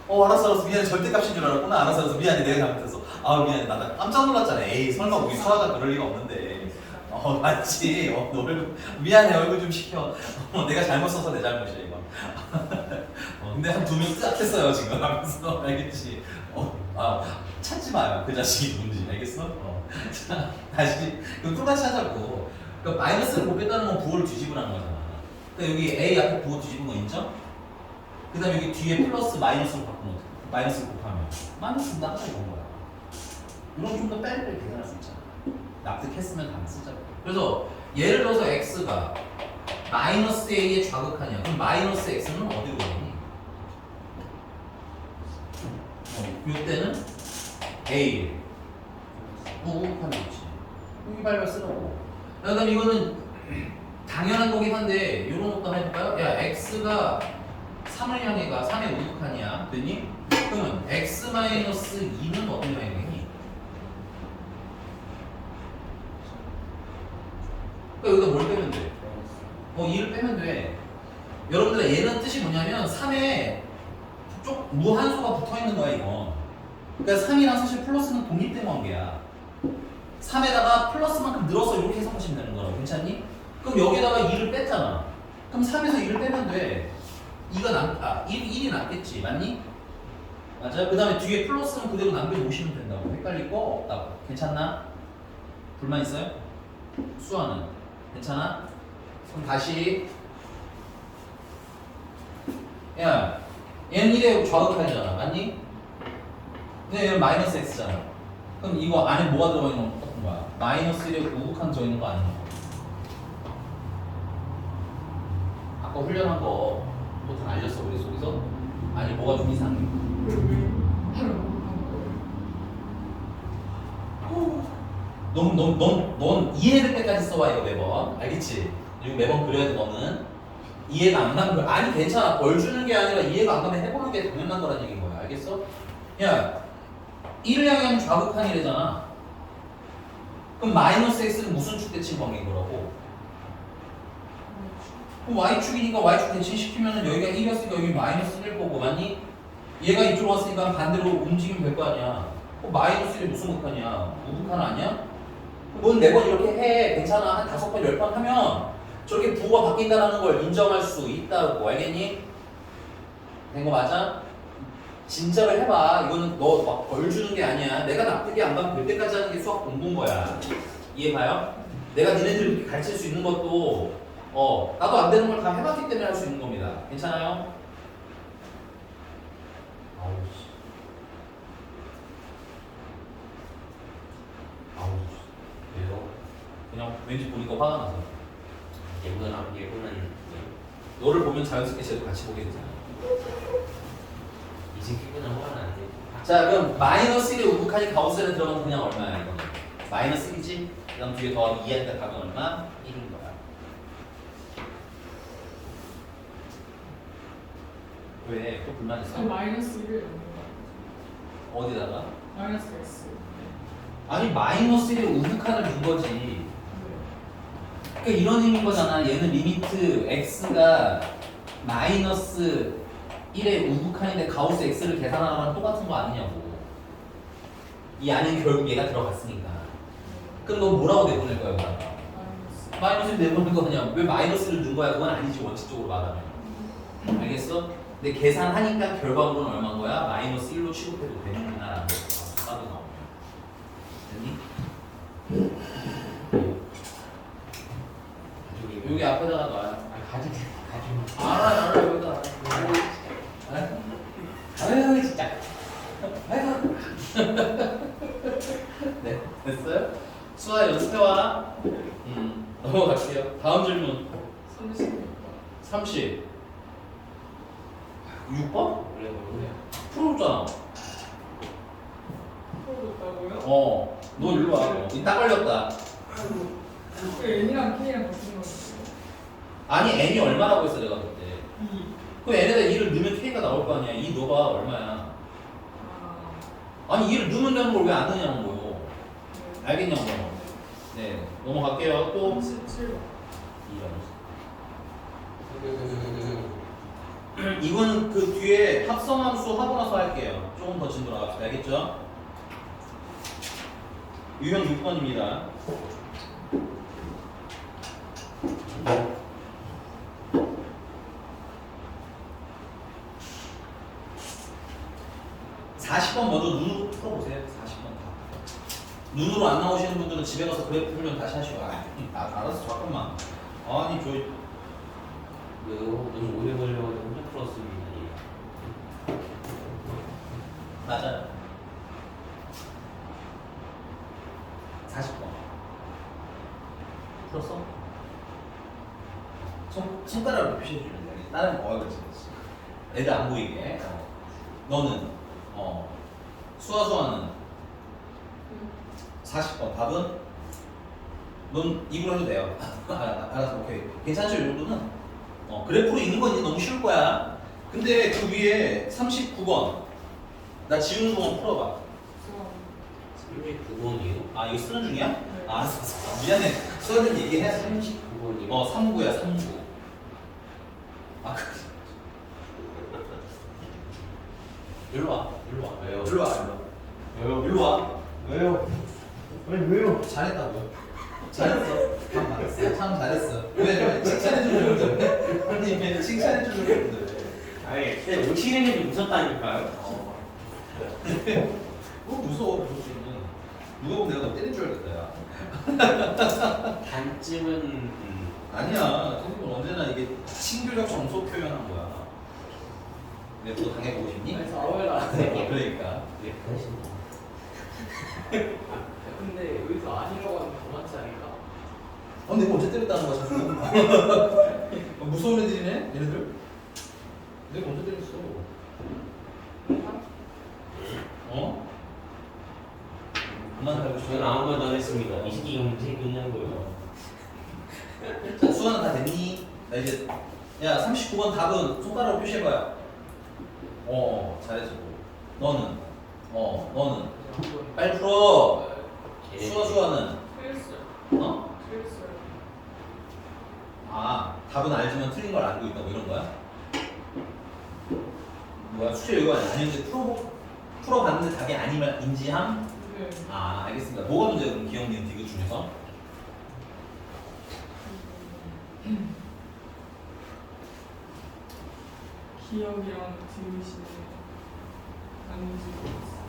알았어 미안해. 절대값인 줄 알았구나. 알았어 미안해. 내가 잘못했어. 미안해. 나 깜짝 놀랐잖아. 에이 설마 우리 수아가 그럴 리가 없는데. 맞지. 너를 미안해. 얼굴 좀 식혀. 내가 잘못 써서 내 잘못이야 이거. 근데 한 2명 뜨악했어요 지금 하면서. 알겠지? 찾지 마요. 그 자식이 누군지. 알겠어? 자, 다시 그럼 똑같이 하자고. 그러니까 마이너스를 곱했다는 건 부호를 뒤집으라는 거잖아. 그러니까 여기 A 앞에 부호 뒤집은 거 인정? 그 다음에 여기 뒤에 플러스 마이너스로 바꾸면 어떡해? 마이너스를 곱하면 마이너스 나가자 이런 거야. 이런 좀 더 빨리빨리 계산할 수 있잖아. 납득했으면 다음 쓰자고. 그래서 예를 들어서 x가 마이너스 a의 좌극하냐? 그럼 마이너스 x는 어디로 가니? 이때는 a 우욱하면 있지. 여기 발발 쓰라고. 그 다음에 이거는 당연한 거긴 한데 이런 것도 한번 해볼까요? 야 x가 3을 향해 가 3의 우극하냐? 됐니? 그러면 x-2는 어떤 향해 되니? 그러니까 여기다 뭘 빼면 돼? 2를 빼면 돼. 여러분들 얘는 뜻이 뭐냐면 3에 쪽 무한소가 붙어있는 거야 이거. 그러니까 3이랑 사실 플러스는 독립된 관계야. 3에다가 플러스만큼 늘어서 이렇게 해석하시면 되는 거라고. 괜찮니? 그럼 여기다가 2를 뺐잖아. 그럼 3에서 2를 빼면 돼. 1이 남겠지. 맞니? 맞아요? 그 다음에 뒤에 플러스는 그대로 남겨놓으시면 된다고. 헷갈릴 거 없다고. 괜찮나? 불만 있어요? 수아는? 괜찮아? 그럼 다시 야 얘는 1에 좌극하잖아. 맞니? 근데 얘는 마이너스 x잖아. 그럼 이거 안에 뭐가 들어가 있는 건 똑같은 거야. 마이너스 1에 우극한 들어있는 거 아니야? 아까 훈련한 거 뭐 다 알렸어 우리 속에서? 아니 뭐가 좀 이상해. 넌 이해될 때까지 써와 이거 매번. 알겠지? 이거 매번 그려야 돼 너는. 이해가 안 가는 거야. 아니 괜찮아. 벌 주는 게 아니라 이해가 안 가면 해보는 게 당연한 거란 얘기인 거야. 알겠어? 야 1을 향하면 좌극한이래잖아. 그럼 마이너스 x는 무슨 축 대칭 관계인 거라고? 그럼 y축이니까 y축 대칭시키면 여기가 1이었으니까 여기 마이너스 1일 거고. 맞니? 얘가 이쪽으로 왔으니까 반대로 움직이면 될 거 아니야. 마이너스 1이 무슨 극한이야? 우극한 아니야? 넌 매번 이렇게 해. 괜찮아. 한 5번 10번 하면 저렇게 부호가 바뀐다는 걸 인정할 수 있다고. 알겠니? 된 거 맞아? 진짜로 해봐. 이거는 너 막 벌 주는 게 아니야. 내가 납득이 안 가면 될 때까지 하는 게 수학 공부인 거야. 이해가요? 내가 니네들 이렇게 가르칠 수 있는 것도 나도 안 되는 걸 다 해봤기 때문에 할 수 있는 겁니다. 괜찮아요? 왜요? 그냥 왠지 보니까 화가 나서. 예고는 너를 보면 자연스럽게 쟤도 같이 보게 되잖아. 이제 기분은 화가 나는데. 자 그럼 마이너스 1의 우극한이 가우스에 들어가면 그냥 얼마야 이거는? 마이너스 1이지? 그 다음 뒤에 더하기 2 하니까 답은 얼마? 1인 거야. 왜? 또 불만 있어? 마이너스 1을 어디다가? 마이너스 x. 아니 마이너스 1의 우극한을 준 거지. 그러니까 이런 의미인 거잖아. 얘는 리미트 x가 마이너스 1의 우극한인데 가우스 x를 계산하라면 똑같은 거 아니냐고. 이 안에 결국 얘가 들어갔으니까. 그럼 넌 뭐라고 내보낼 거야? 마이너스 1 내보낼 거 아니야. 왜 마이너스를 넣은 거야? 그건 아니지 원칙적으로 말하면. 알겠어? 근데 계산하니까 결과물은 얼마인 거야? 마이너스 1로 취급해도 되는구나 라는 거 봐도 나오면. 됐니? 여기 앞에다가 놔요. 가지고. 알아 여기다. 아유 진짜. 됐어요? 수아 연습해와. 넘어갈게요. 다음 질문. 36번. 30. 6번? 원래 모르네요. 풀어줬잖아. 풀어줬다고요? 너 일로 와. 딱 걸렸다. 그 N이랑 K랑 같은 거예요? 아니 n이 얼마라고 했어 내가 그때. 2. 그 n에다 2를 넣으면 k가 나올 거 아니야. 2 넣어봐 얼마야. 아. 아니 2를 넣으면 되는 걸 왜 안 넣냐고요. 네. 알겠냐고요. 네 넘어갈게요. 또 37번. 이거는 그 뒤에 합성함수 하고 나서 할게요. 조금 더 진도로 갑시다. 알겠죠? 유형 6번입니다. (40번) 먼저 눈으로 풀어보세요. 40번 다. 눈으로 안 나오시는 분들은 집에 가서 그래프 풀면 다시 하시고. 알았어 잠깐만. 아니 저 너무 오래 걸려가지고 혼자 풀었습니다. 맞아요. 40번. 풀었어? 손가락으로 표시해주면 돼. 다른 그렇지. 애들 안 보이게. 너는 수아는 40번. 답은? 넌 입으로 해도 돼요. 알았어, 오케이. 괜찮죠, 이 정도는? 그래프로 있는 건 이제 너무 쉬울 거야. 근데 그 위에 39번. 나 지우는 동안 풀어봐. 39번이요? 아, 이거 쓰는 중이야? 네. 아, 미안해. 써는 얘기해야지. 39번이요? 3구야, 3구. 아, 일로 와, 일로 와. 왜요? 일로 와, 일로 와. 왜요? 일로 와. 왜요? 아니 왜요? 잘했다고. 잘했어. 참 잘했어. 왜 칭찬해주려고 그러는데? 아니 왜 칭찬해주려고 그러는데? 아니 근데 오치는이 웃었다니까요. 뭐 무서워 무서울 수 있는. 누가 보면 내가 너 때린 줄 알겠다 야. 단쯤은 아니야. 선생님은 언제나 이게 친교적 정서 표현한 거야. 내가 또 당해보고 싶니? 아니, 4월에 나왔어요. 그러니까. 네, 그러신다. 근데 여기서 아니라고 하면 더 많지 않을까? 내가 언제 때렸다는 거야 자꾸. 무서운 애들이네 얘네들. 내가 언제 때렸어? 그만 살고 싶어. 저는 아무 말도 안 했습니다. 이 새끼 문제 끝난 거예요. 자, 수아는 다 됐니? 나 이제 야 39번 답은 손가락으로 표시해봐요. 잘했어. 너는 너는 빨리 풀어. 수아는 틀렸어요. 틀렸어요. 답은 알지만 틀린 걸 알고 있다고 이런 거야? 뭐야 수제 이거 아니는데 풀어봤는데 답이 아니면 인지함? 네. 알겠습니다. 뭐가 문제야 그럼 기억, 니은, 디귿 중에서? 기억이랑 디귿이 아닌지 모르겠어요.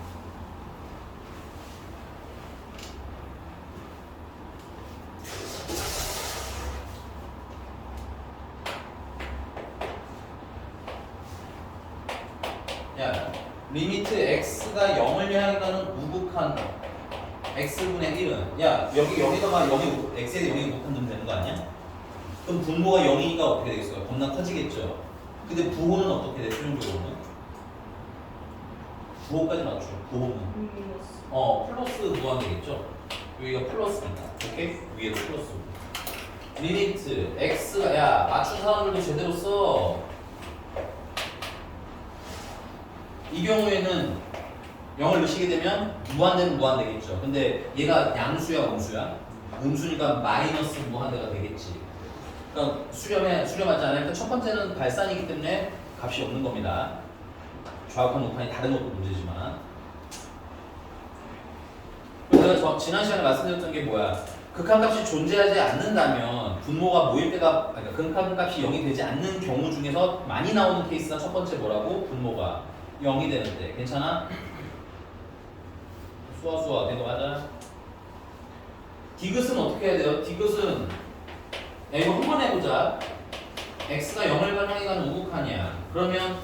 야, 리미트 x가 0을 향하는 우극한 x분의 1은 야 여기다가 0이 x에 0이 우극한 되는 거 아니야? 그럼 분모가 0이니까 어떻게 되겠어요? 겁나 커지겠죠. 근데 부호는 어떻게 돼? 최종적으로는? 부호까지 맞죠? 부호는 플러스 무한 되겠죠? 여기가 플러스입니다. 오케이? 위에도 플러스. 리미트 x가 야 맞춘 사람들도 제대로 써. 이 경우에는 0을 넣으시게 되면 무한대는 무한대겠죠. 근데 얘가 양수야 음수야? 음수니까 마이너스 무한대가 되겠지. 그러니까 수렴하지 않으니까 첫 번째는 발산이기 때문에 값이 없는 겁니다. 좌우판 우판이 다른 것도 문제지만. 제가 지난 시간에 말씀드렸던 게 뭐야? 극한값이 존재하지 않는다면 분모가 모일 때가 그러니까 극한값이 0이 되지 않는 경우 중에서 많이 나오는 케이스가 첫 번째 뭐라고? 분모가 0이 되는데 괜찮아? 수아 내도 맞아? 디귿은 어떻게 해야 돼요? 디귿은 이거 한 번 해보자. x가 0을 향해 가는 우극한이야. 그러면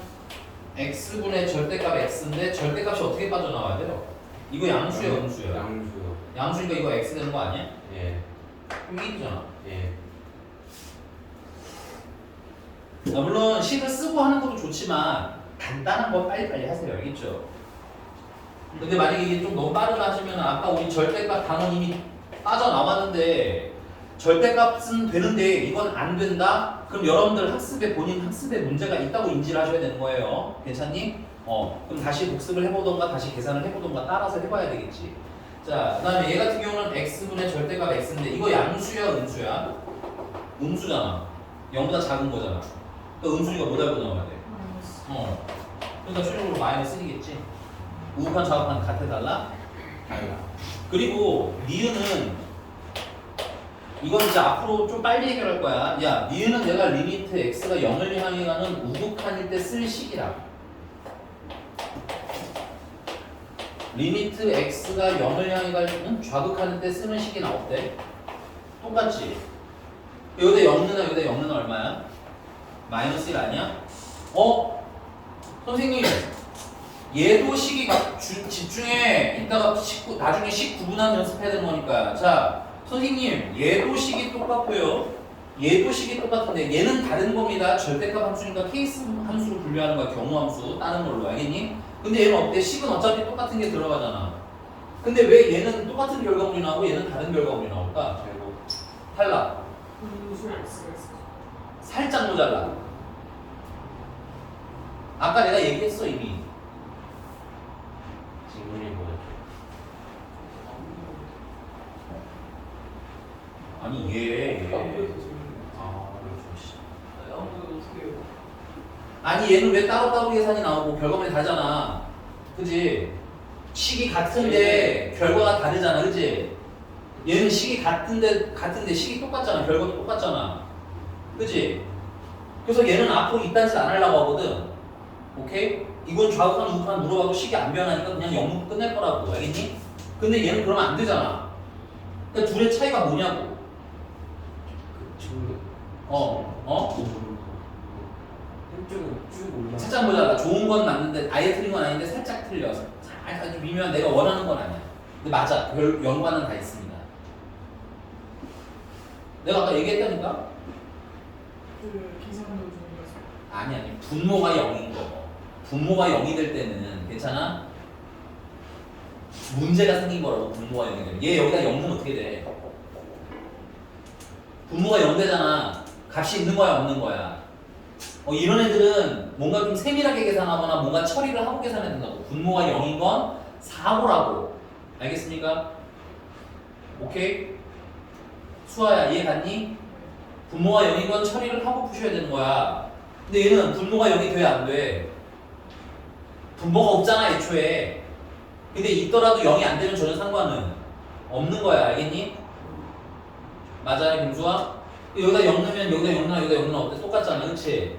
x분의 절대값 x인데 절대값이 어떻게 빠져나와야 돼요? 이거 양수예요 음수예요? 양수요. 양수니까 이거 x 되는 거 아니야? 예. 그럼 1이잖아. 예. 물론 식을 쓰고 하는 것도 좋지만 간단한 거 빨리빨리 하세요. 알겠죠? 근데 만약에 이게 좀 너무 빠르다 하시면 아까 우리 절대값 단원 이미 빠져나왔는데 절대값은 되는데 이건 안 된다? 그럼 여러분들 학습에 본인 학습에 문제가 있다고 인지를 하셔야 되는 거예요. 괜찮니? 그럼 다시 복습을 해보던가 다시 계산을 해보던가 따라서 해봐야 되겠지. 자, 그 다음에 얘 같은 경우는 x분의 절대값 x인데 이거 양수야 음수야? 음수잖아. 0보다 작은 거잖아. 그러니까 음수니까 뭐 달고 나와야 돼? 마이너스. 그러니까 최종적으로 마이너스 1이겠지. 우극한 좌극한 같아달라? 달라. 그리고 니은은 이건 이제 앞으로 좀 빨리 해결할 거야. 야, 니은은 내가 리미트 x가 0을 향해 가는 우극한일 때 쓸 식이라. 리미트 x가 0을 향해 가는 좌극한일 때 쓰는 식이 나왔대. 똑같지? 여기다 0누나 여기다 0누나 얼마야? 마이너스 1 아니야? 선생님 얘도 식이 집중해. 이따가 나중에 식 구분하는 연습해야 되는 거니까. 자, 선생님 얘도 식이 똑같고요. 얘도 식이 똑같은데 얘는 다른 겁니다. 절대값 함수니까 케이스 함수로 분류하는 거야. 경우 함수 다른 걸로. 알겠니? 근데 얘는 어때? 식은 어차피 똑같은 게 들어가잖아. 근데 왜 얘는 똑같은 결과물이 나오고 얘는 다른 결과물이 나올까? 탈락. 음수 x가 있어. 살짝 모자라. 아까 내가 얘기했어 이미. 질문이 뭐였죠? 아니 얘. 아무래도 지금. 그렇죠. 아무래도 어떻게 해요? 아니 얘는 왜 따로따로 계산이 나오고 결과물이 다르잖아. 그지? 식이 같은데 결과가 다르잖아. 그지? 얘는 식이 같은데 식이 똑같잖아. 결과도 똑같잖아. 그지? 그래서 얘는 앞으로 이딴 짓 안 하려고 하거든. 오케이? 이건 좌극한 우극한 물어봐도 식이 안 변하니까 그냥 영문 끝낼 거라고. 알겠니? 근데 얘는 그러면 안 되잖아. 그러니까 둘의 차이가 뭐냐고. 한쪽은 쭉 올라. 살짝 모자라. 좋은 건 맞는데 아예 틀린 건 아닌데 살짝 틀려. 아주 미묘한 내가 원하는 건 아니야. 근데 맞아. 연관은 다 있습니다. 내가 아까 얘기했다니까? 그 계산도 중이어서. 아니 분모가 0인 거. 분모가 0이 될 때는 괜찮아? 문제가 생긴 거라고. 분모가 0이 되면 얘 여기다 0 넣으면 어떻게 돼? 분모가 0 되잖아. 값이 있는 거야 없는 거야? 이런 애들은 뭔가 좀 세밀하게 계산하거나 뭔가 처리를 하고 계산해야 된다고. 분모가 0인 건 사고라고. 알겠습니까? 오케이? 수아야 이해 갔니? 분모가 0인 건 처리를 하고 푸셔야 되는 거야. 근데 얘는 분모가 0이 돼야 안 돼. 분모가 없잖아 애초에. 근데 있더라도 0이 안 되면 전혀 상관은 없는 거야. 알겠니? 맞아요 김수아? 여기다 0 넣으면 여기다 0 넣어 여기다 0 넣어 어때? 똑같잖아. 그치?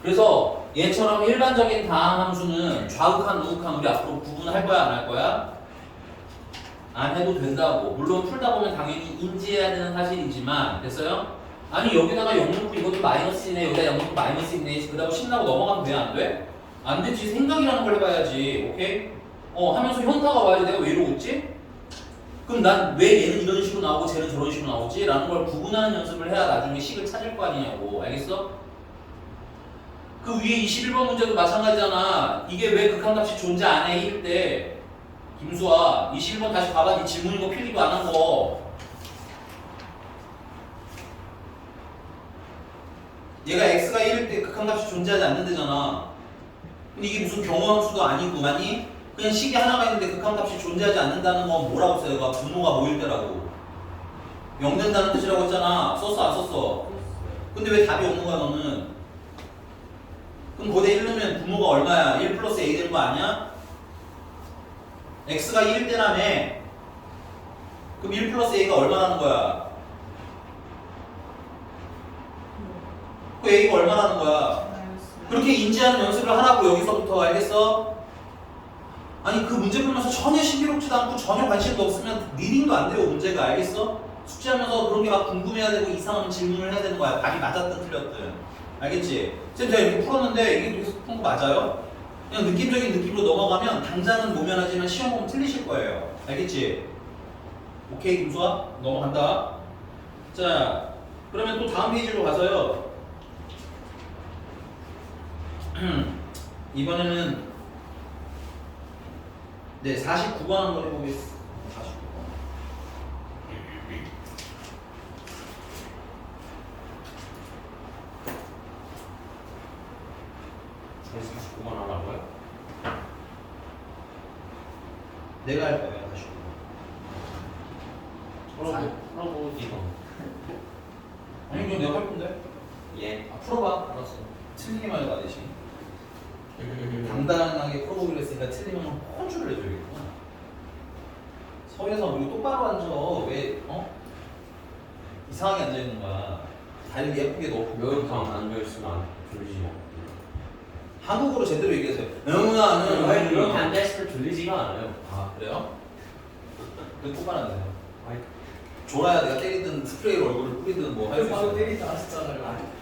그래서 얘처럼 일반적인 다항 함수는 좌극한 우극한 우리 앞으로 구분할 거야 안 할 거야? 안 해도 된다고. 물론 풀다 보면 당연히 인지해야 되는 사실이지만 됐어요? 아니 여기다가 0 넣고 이것도 마이너스이네 여기다 0 넣고 마이너스이네 그러다가 신나고 넘어가면 돼 안 돼? 안 되지. 생각이라는 걸 해봐야지. 오케이? 하면서 현타가 와야지. 내가 왜 이러고 있지? 그럼 난 왜 얘는 이런 식으로 나오고 쟤는 저런 식으로 나오지? 라는 걸 구분하는 연습을 해야 나중에 식을 찾을 거 아니냐고. 알겠어? 그 위에 21번 문제도 마찬가지잖아. 이게 왜 극한값이 존재 안 해? 일 때 김수아 21번 다시 봐봐. 네 질문인 거 필기도 안 한 거. 얘가 x가 1일 때 극한값이 존재하지 않는다잖아. 근데 이게 무슨 경우함수도 아니고 아니? 그냥 식이 하나가 있는데 극한값이 존재하지 않는다는 건 뭐라고 써요? 얘가 분모가 모일 때라고. 0 된다는 뜻이라고 했잖아. 썼어 안 썼어? 근데 왜 답이 없는 거야 너는? 그럼 고대 1 넣으면 분모가 얼마야? 1 플러스 a 되는 거 아니야? x가 1일 때라며. 그럼 1 플러스 a가 얼마라는 거야? 그 a가 얼마라는 거야? 그렇게 인지하는 연습을 하라고 여기서부터. 알겠어? 아니 그 문제 풀면서 전혀 신비롭지도 않고 전혀 관심도 없으면 리딩도 안 돼요 문제가. 알겠어? 숙제하면서 그런 게 막 궁금해야 되고 이상한 질문을 해야 되는 거야. 답이 맞았든 틀렸든. 알겠지? 쌤 제가 이렇게 풀었는데 이게 계속 푼 거 맞아요? 그냥 느낌적인 느낌으로 넘어가면 당장은 모면하지만 시험 보면 틀리실 거예요. 알겠지? 오케이 김수아 넘어간다. 자 그러면 또 다음 페이지로 가서요. 이번에는 네 49번 한번 해보겠습니다. 49번. 그래서 49번 하라고요? 내가 할 거야 49번. 풀어보 이거. 아니 이거 내가 할 건데. 예. 아 풀어봐. 알았어. 틀리기만 해봐 대신. 당당하게 풀어보기로 했으니까 틀리면 혼쭐을 내줘야겠구나. 서에서 우리 똑바로 앉아. 왜 이상하게 앉아 있는 거야. 다리 예쁘게 놓고. 여기서 앉아있으면 졸리지. 한국어로 제대로 얘기하세요. 응아는 아니 이렇게 앉아있으면 졸리지가 않아요. 아 그래요? 그 똑바로 앉으세요. 아니 졸아야 내가 때리든 스프레이로 얼굴을 뿌리든 뭐 할 수 바로 있어. 때리다 하셨잖아요.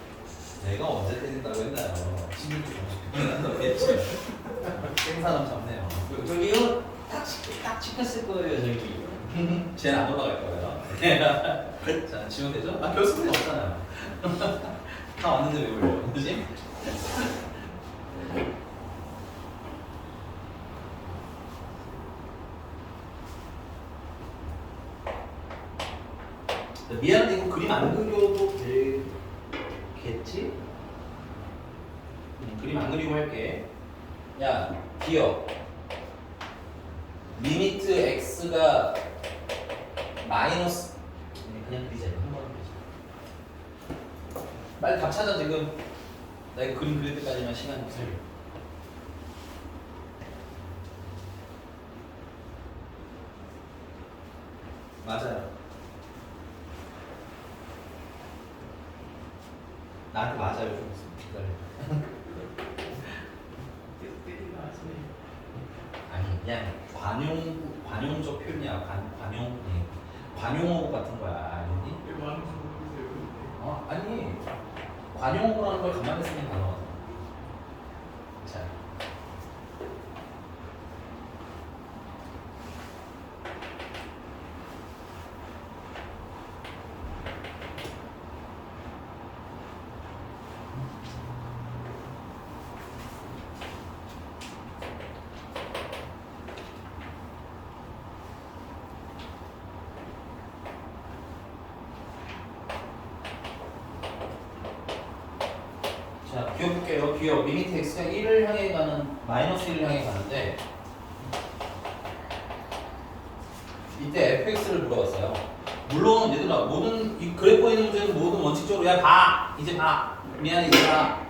내가 언제 때린다고 했나요? 16분 했지. 생사람 잡네요. 저기 이거 딱 찍혔을 거예요 저기. 쟤는 안 올라갈 거예요. 자, 지원 되죠? 아, 결승은 없잖아요. 다 왔는데 왜 올려? 그지? 미안한데 이거 그림 안 그려도 되겠지? 그림 안 그리고 할게. 야, 기억. 리미트 x가 마이너스 그냥 그리자. 한번 그리자. 빨리 답 찾아 지금. 나 이거 그림 그릴 때까지만 시간 없어요. 맞아요. 나한테 맞아요 좀 있으면 기다려. 계속 때리다 하시네. 아니 그냥 관용적 표현이야. 관용어구 같은 거야. 알겠니? 왜 많은지 모르겠어요. 근데. 아니 관용어구라는 걸 가만히 쓰는 단어거든. 자. 자, 기억 볼게요. 기억. 리미트 x가 1을 향해 가는, 마이너스 1을 향해 가는데, 이때 fx를 물어봤어요. 물론, 얘들아, 모든, 이 그래프에 있는 문제는 모든 원칙적으로, 야, 봐! 이제 봐! 미안해, 이제 봐!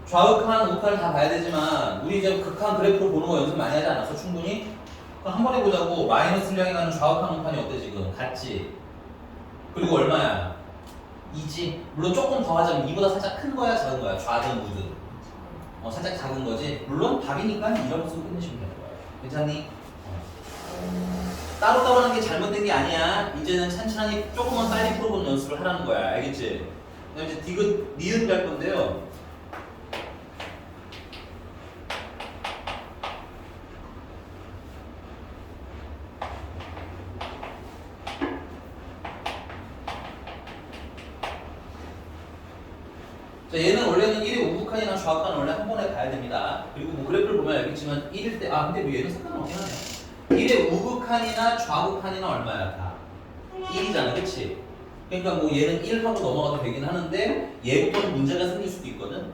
좌극한, 우극한을 다 봐야 되지만, 우리 이제 극한 그래프를 보는 거 연습 많이 하지 않았어? 충분히? 그럼 한 번 해보자고. 마이너스 1을 향해 가는 좌극한, 우극한이 어때, 지금? 같지? 그리고 얼마야? 2지. 물론 조금 더 하자면 2보다 살짝 큰 거야, 작은 거야? 좌든 우든. 살짝 작은 거지. 물론 답이니까 이런 모습 끝내시면 되는 거예요. 괜찮니? 따로따로 하는 게 잘못된 게 아니야. 이제는 천천히 조금만 빨리 풀어보는 연습을 하라는 거야. 알겠지? 그다음에 이제 디귿, 니은 갈 건데요. 자, 얘는 원래는 1의 우극한이나 좌극한은 원래 한 번에 가야 됩니다. 그리고 뭐 그래프를 보면 알겠지만 1일 때, 근데 뭐 얘는 상관없긴 하네. 1의 우극한이나 좌극한이나 얼마야, 다? 1이잖아, 그치? 그러니까 뭐 얘는 1 하고 넘어가도 되긴 하는데 얘부터는 문제가 생길 수도 있거든.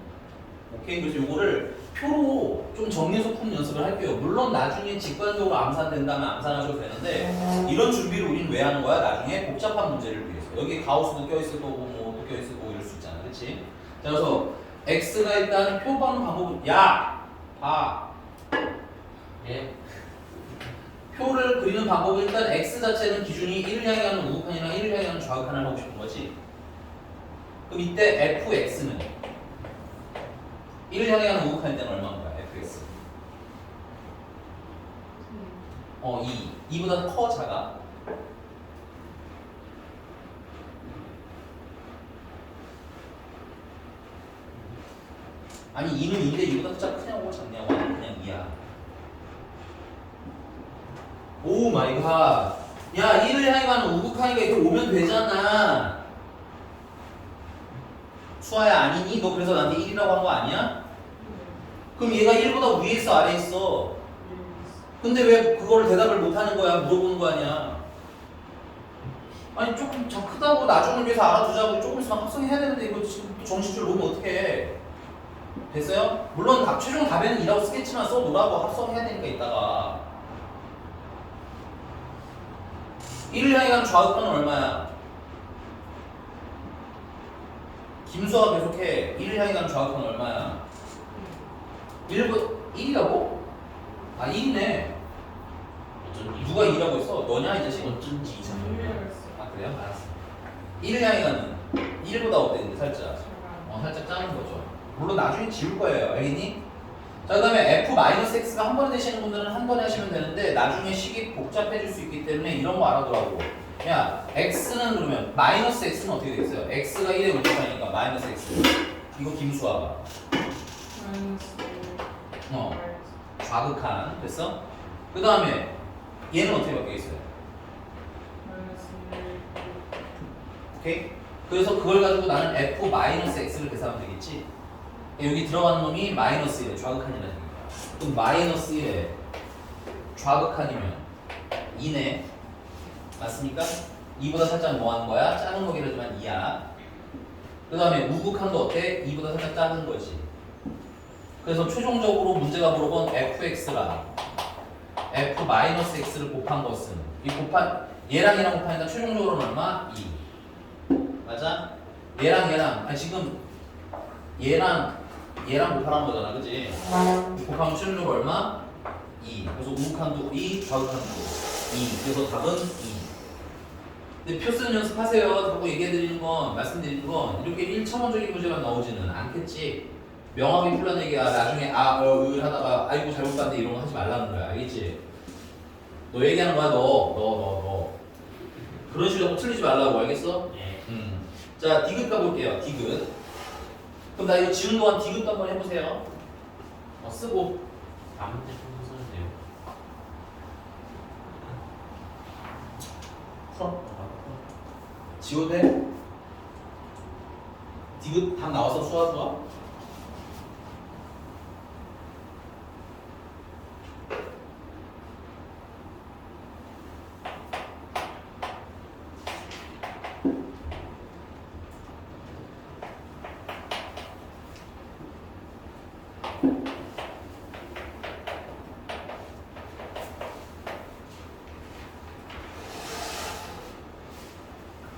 오케이? 그래서 요거를 표로 좀 정리해서 푸는 연습을 할게요. 물론 나중에 직관적으로 암산된다면 암산하셔도 되는데 이런 준비를 우리는 왜 하는 거야? 나중에 복잡한 문제를 위해서. 여기 가우스도 껴있을 거고 뭐도 껴있을 거고 이럴 수 있잖아, 그치? 자, 그래서 x가 일단 표 받는 방법은 봐. 예. 표를 그리는 방법은 일단 x 자체는 기준이 1을 향해 가는 우극한이랑 1을 향해 가는 좌극한을 하고 싶은 거지. 그럼 이때 fx는 1을 향해 가는 우극한일 때는 얼마인 거야? fx 2 2보다 커 작아? 아니 2는 2인데 2보다 숫자 크냐고 작냐고. 그냥 2야. 오 마이 갓. 야 1을 향해 가는 우극하니까 이렇게 오면 되잖아. 수아야 아니니? 너 그래서 나한테 1이라고 한 거 아니야? 그럼 얘가 1보다 위에 있어 아래에 있어? 근데 왜 그거를 대답을 못 하는 거야? 물어보는 거 아니야? 아니 조금 더 크다고 나중을 위해서 알아두자고 조금 있으면 합성해야 되는데 이거 지금 또 정신줄 놓으면 어떡해. 됐어요? 물론 최종 답에는 2라고 쓰겠지만 써놓으라고 합성해야 되니까 이따가 1을 향해 가는 좌극한은 얼마야? 김수아가 계속해. 1을 향해 가는 좌극한은 얼마야? 1이라고? 아 1이네. 어쩐지 누가 2라고 했어? 너냐 이 자식? 어쩐지 이상해요. 아 그래요? 알았어. 1을 향해 가는 1보다 어땠는데 살짝 살짝 작은 거죠. 물론 나중에 지울 거예요. 알겠니? 자 그 다음에 f-x가 한 번에 되시는 분들은 한 번에 하시면 되는데 나중에 식이 복잡해질 수 있기 때문에 이런 거 알아두라고. 야 x는 그러면 마이너스 x는 어떻게 되겠어요? x가 1에 우측하니까 마이너스 x. 이거 김수아가 좌극한 됐어? 그 다음에 얘는 어떻게 바뀌겠어요? 오케이? 그래서 그걸 가지고 나는 f-x를 계산하면 되겠지? 여기 들어가는 놈이 마이너스 1에 좌극한이라는 얘기야. 그럼 마이너스 1에 좌극한이면 2네. 맞습니까? 2보다 살짝 뭐 하는 거야? 작은 거긴 하지만 2야. 그 다음에 우극한도 어때? 2보다 살짝 작은 거지. 그래서 최종적으로 문제가 물어본 fx랑 f-x를 곱한 것은 얘랑 얘랑 곱하니까 최종적으로는 얼마? 2. 맞아? 얘랑 아니 지금 얘랑 곱하는 거잖아, 그지? 곱하면 최종적으로 얼마? 2. 그래서 우극한도 2, 좌극한도 2. 그래서 답은 2. 근데 표 쓰는 연습하세요. 자꾸 얘기해드리는 건, 말씀드리는 건 이렇게 1차원적인 문제만 나오지는 않겠지. 명확히 풀어내기야. 나중에 하다가 아이고 잘못 봤는데 이런 거 하지 말라는 거야. 알겠지? 너 얘기하는 거야, 너. 그런 식으로 자꾸 틀리지 말라고, 알겠어? 예. 자, 디귿 가볼게요. 디귿. 그럼 나 이거 지운 동안 디귿도 한번 해보세요. 쓰고. 아무 데 써도 돼요. 풀어. 지워도 돼? 디귿 답 나와서 수아?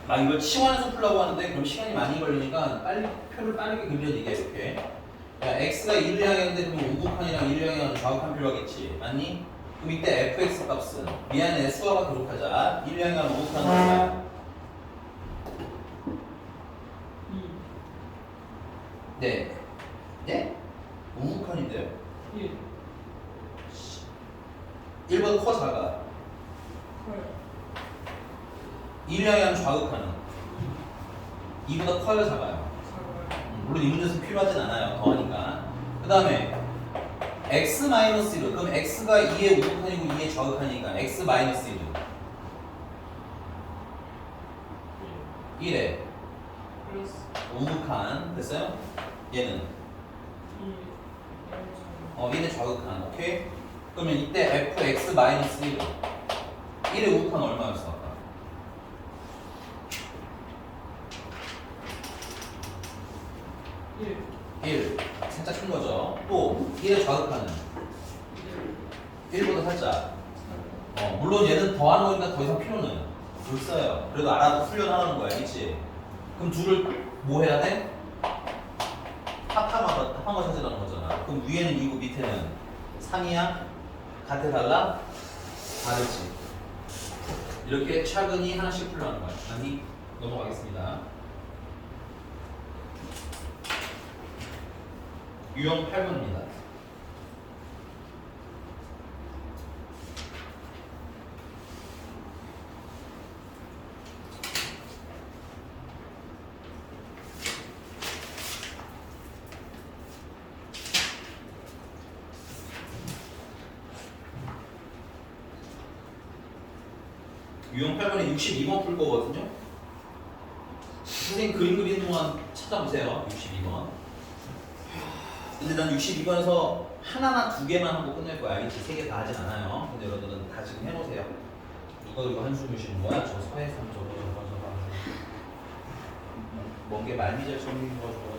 막 이걸 치환해서 풀라고 하는데 그럼 시간이 많이 걸리니까 빨리 표를 빠르게 그려 이게 이렇게. 야 x가 1을 향했는데 그럼 우극한이랑 1을 향하는 좌극한 필요하겠지, 맞니? 그럼 이때 fx 값은 미안해 수학과 기록하자. 1을 향하는 우극한은 얼마야? 네. 네? 우극한인데요? 1보다 커 작아. 1을 향하는 좌극한은 2보다 커요 작아요? 물론 이 문제에서 필요하진 않아요. 더하니까. 그 다음에 x-1 그럼 x가 2의 우극한이고 2의 좌극한이니까 x-1 1에 우극한 됐어요? 얘는 1의 좌극한. 오케이? 그러면 이때 fx-1 1의 우극한 얼마였어? 아까? 1 살짝 큰 거죠. 또 1의 좌극한은 1보다 살짝. 물론 얘는 더하는 거니까 더 이상 필요는 없어요. 그래도 알아도 훈련하라는 거야, 그치? 그럼 둘을 뭐 해야 돼? 합한 거 찾으라는 거잖아. 그럼 위에는 2고 밑에는 3이야? 같아 달라? 다르지. 이렇게 차근히 하나씩 풀려는 거야. 아니 넘어가겠습니다. 유형 8번입니다. 유형 8번에 62번 풀 거거든요. 선생님 그림 그리는 동안 찾아보세요. 62번. 근데 난 62번에서 하나나 두 개만 하고 끝낼 거야. 알겠지? 세 개 다 하진 않아요. 근데 여러분들은 다 지금 해놓으세요. 이거 한숨을 쉬는 거야? 저 서해상 저거 먼게 말미잘처럼 있는 거 저거.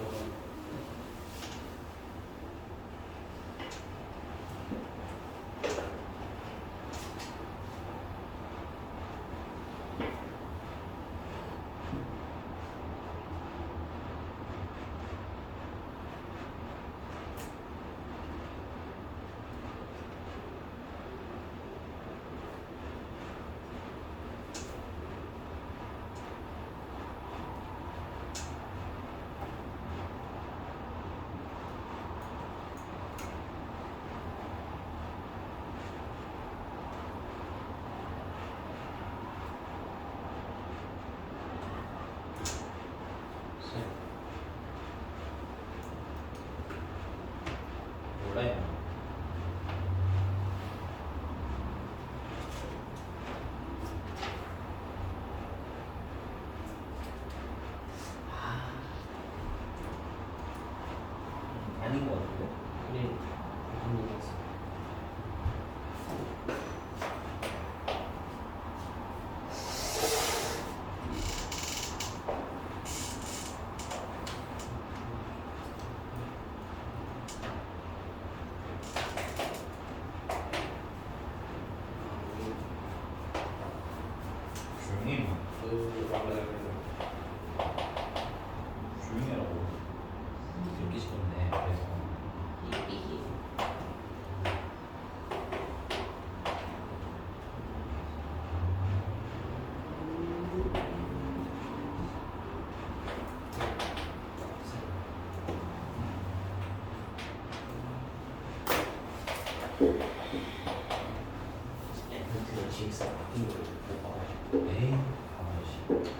몰라요. 아닌 것 같은데? 그래. 무슨 얘기였어? 조용히 해. 조용히 하라고. 듣기 싫었네. 그래서. 그 GX 바뀐 거를 못 봐가지고. 에이, 가만히 있어.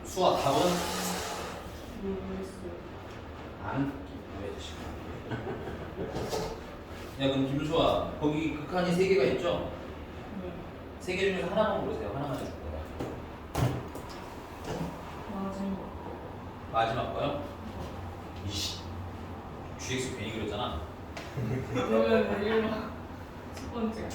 수아 답은? 안? 왜 야 그럼 김수아 거기 극한이 3개가 있죠? 3개 중에서 하나만 고르세요. 하나만 해줄 거야. 마지막 거요? 이씨 GX 괜히 그랬잖아. 첫 번째.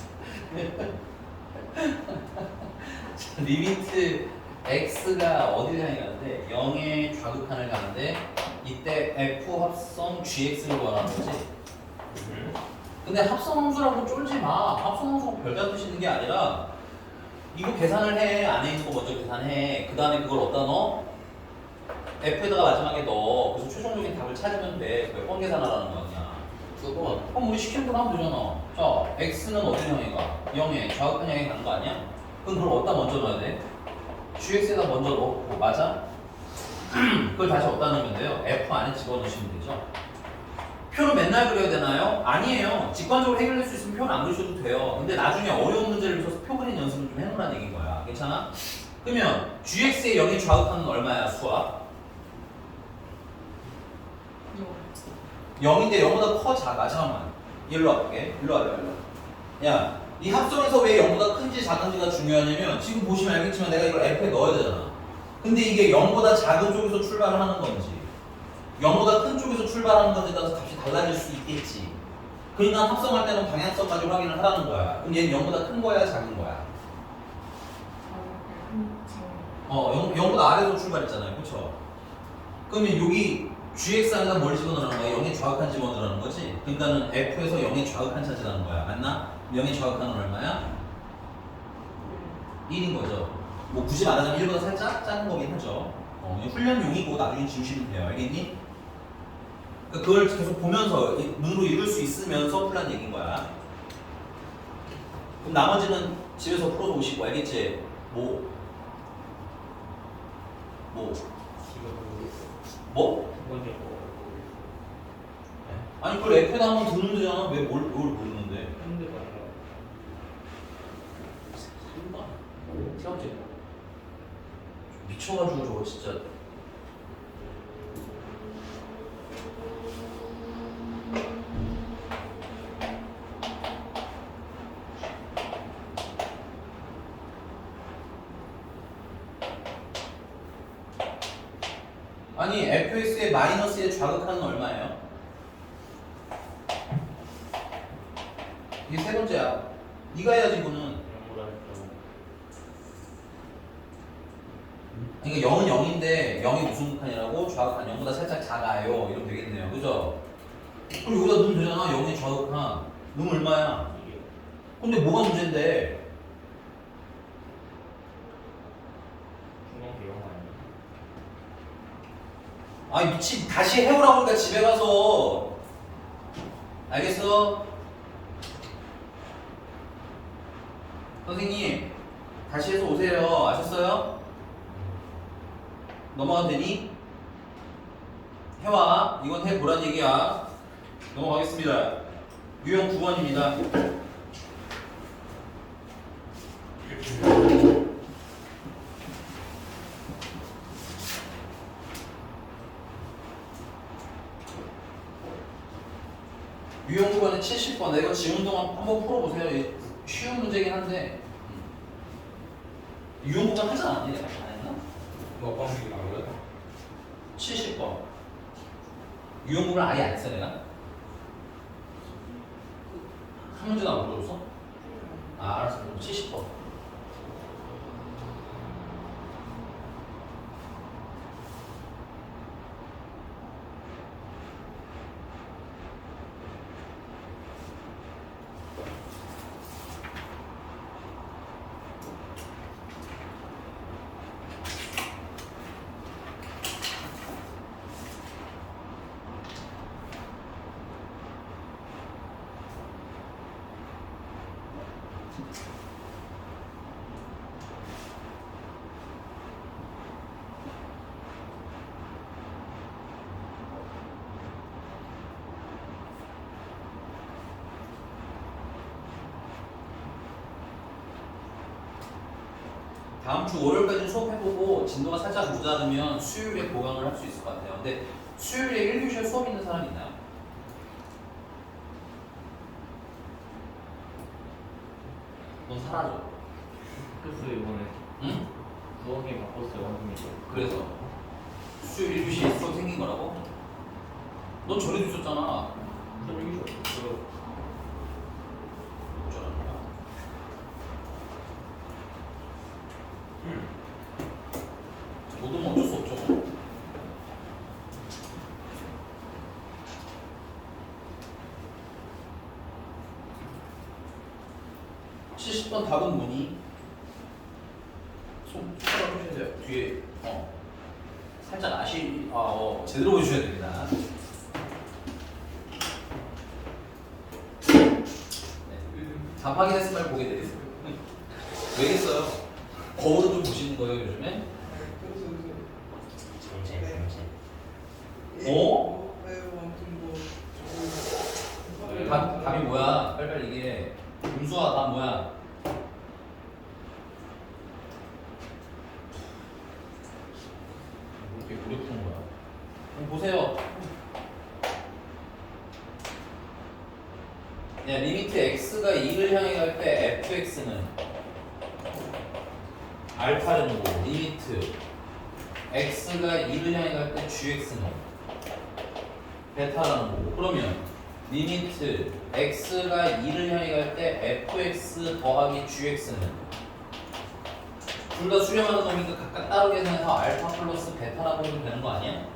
리미트 x가 어디를 향해 가는데 0의 좌극한을 가는데 이때 f 합성 gx를 구하라는 거지. 근데 합성함수라고 쫄지 마. 합성함수가 별다른 뜻이 있는 게 아니라 이거 계산을 해. 안에 있는 거 먼저 계산해. 그 다음에 그걸 어디다 넣어? f에다가 마지막에 넣어. 그래서 최종적인 답을 찾으면 돼. 몇 번 계산하라는 거 아니야. 두 번. 그럼 우리 시킨 대로 하면 되잖아. 자, x는 어디 향해 가? 0에 좌극한 향해 가는 거 아니야? 그럼 그걸 어디다 먼저 넣어야 돼? gx에다 먼저 넣고 맞아? 그걸 다시 어디다 넣으면 돼요? f 안에 집어넣으시면 되죠. 표를 맨날 그려야 되나요? 아니에요. 직관적으로 해결할 수 있으면 표는 안 그리셔도 돼요. 근데 나중에 어려운 문제를 위해서 표 그리는 연습을 좀 해놓으라는 얘기인 거야. 괜찮아? 그러면 gx의 0의 좌극하는 얼마야? 수학? 0인데 0보다 커 작아? 잠깐만. 일로 와볼게. 일로 와. 야, 이 합성에서 왜 0보다 큰지 작은지가 중요하냐면 지금 보시면 알겠지만 내가 이걸 f에 넣어야 되잖아. 근데 이게 0보다 작은 쪽에서 출발을 하는 건지 0보다 큰 쪽에서 출발하는 건지에 따라서 값이 달라질 수 있겠지. 그러니까 합성할 때는 방향성까지 확인을 하라는 거야. 그럼 얘는 0보다 큰 거야 작은 거야? 0보다 아래로 출발했잖아요. 그쵸? 그러면 여기 gx 안에다 뭘 집어넣으라는 거야? 0의 좌극한 집어넣으라는 거지? 그러니까는 f에서 0의 좌극한 찾으라는 거야. 맞나? 0의 좌극한은 얼마야? 1인 거죠. 뭐 굳이 말하자면 1보다 살짝 작은 거긴 하죠. 훈련용이고 나중에 지우시면 돼요. 알겠니? 그러니까 그걸 계속 보면서 눈으로 읽을 수 있으면서 풀란 얘기인 거야. 그럼 나머지는 집에서 풀어서 오시고 알겠지? 뭐? 두 번째 거. 아니 그걸 F에다 한번 두는 되잖아. 왜 뭘 모르는데? 힘들어 해요. 세 번째. 미쳐가지고 저거 진짜. 아니 fx의 마이너스의 좌극하는 얼마예요? 이게 세 번째야. 네가 해야지 이거는. 0보다 좀. 그러니까 0은 0인데 0이 무슨 극한이라고? 좌극한 0보다 살짝 작아요. 이러면 되겠네요. 그죠? 그럼 여기다 넣으면 되잖아. 0의 좌극한. 넣으면 얼마야? 이게 근데 뭐가 문제인데? 중간계 0 아니에요? 아이 미친 다시 해오라고 하니까 집에 가서. 알겠어? 선생님 다시 해서 오세요. 아셨어요? 넘어가도 되니? 해와. 이건 해보란 얘기야. 넘어가겠습니다. 유형 9번입니다. 유형 9번은 70번. 내가 지운 동안 한번 풀어보세요. 쉬운 문제긴 한데. 유형 9번 하지 않았니? 내가 안 했나? 뭐 방식이 나와요? 70번. 유형 9번을 아예 안 했어 내가? 한 문제도 안 물어줬어? 아 알았어. 그럼 70번. 다음 주 월요일까지 수업해보고 진도가 살짝 모자르면 수요일에 보강을 할 수 있을 것 같아요. 근데 수요일에 1교시에 수업 있는 사람 있나요? 넌 사라져. 바꿨어요 이번에. 응? 9억에 바꿨어요 원숭이죠. 그래서 수요일 1교시에 수업 생긴 거라고? 넌 전에도 있었잖아. 저기죠. 그 어쩌라는 거야? 못 오면 어쩔 수 없죠. (70번) 답은 뭐니? 손가락 해주셔야 돼요. 뒤에 살짝 제대로 보여주셔야 됩니다. 네. 답 확인했으면 보게 되겠어요. 왜겠어요? 거울은 좀 보시는 거예요 요즘에? 어? 답이 뭐야? 빨리빨리 얘기해. 김수아 답 뭐야? 이렇게 오래 푸는 거야. 그럼 보세요. 야, 리미트 x가 2를 향해 갈 때 fx는 알파는 뭐? 리미트 x가 2를 향해 갈 때 gx는 베타라는 거고. 그러면 리미트 x가 2를 향해 갈 때 fx 더하기 gx는 둘 다 수렴하는 놈이니까 각각 따로 계산해서 알파 플러스 베타라고 해도 되는 거 아니야?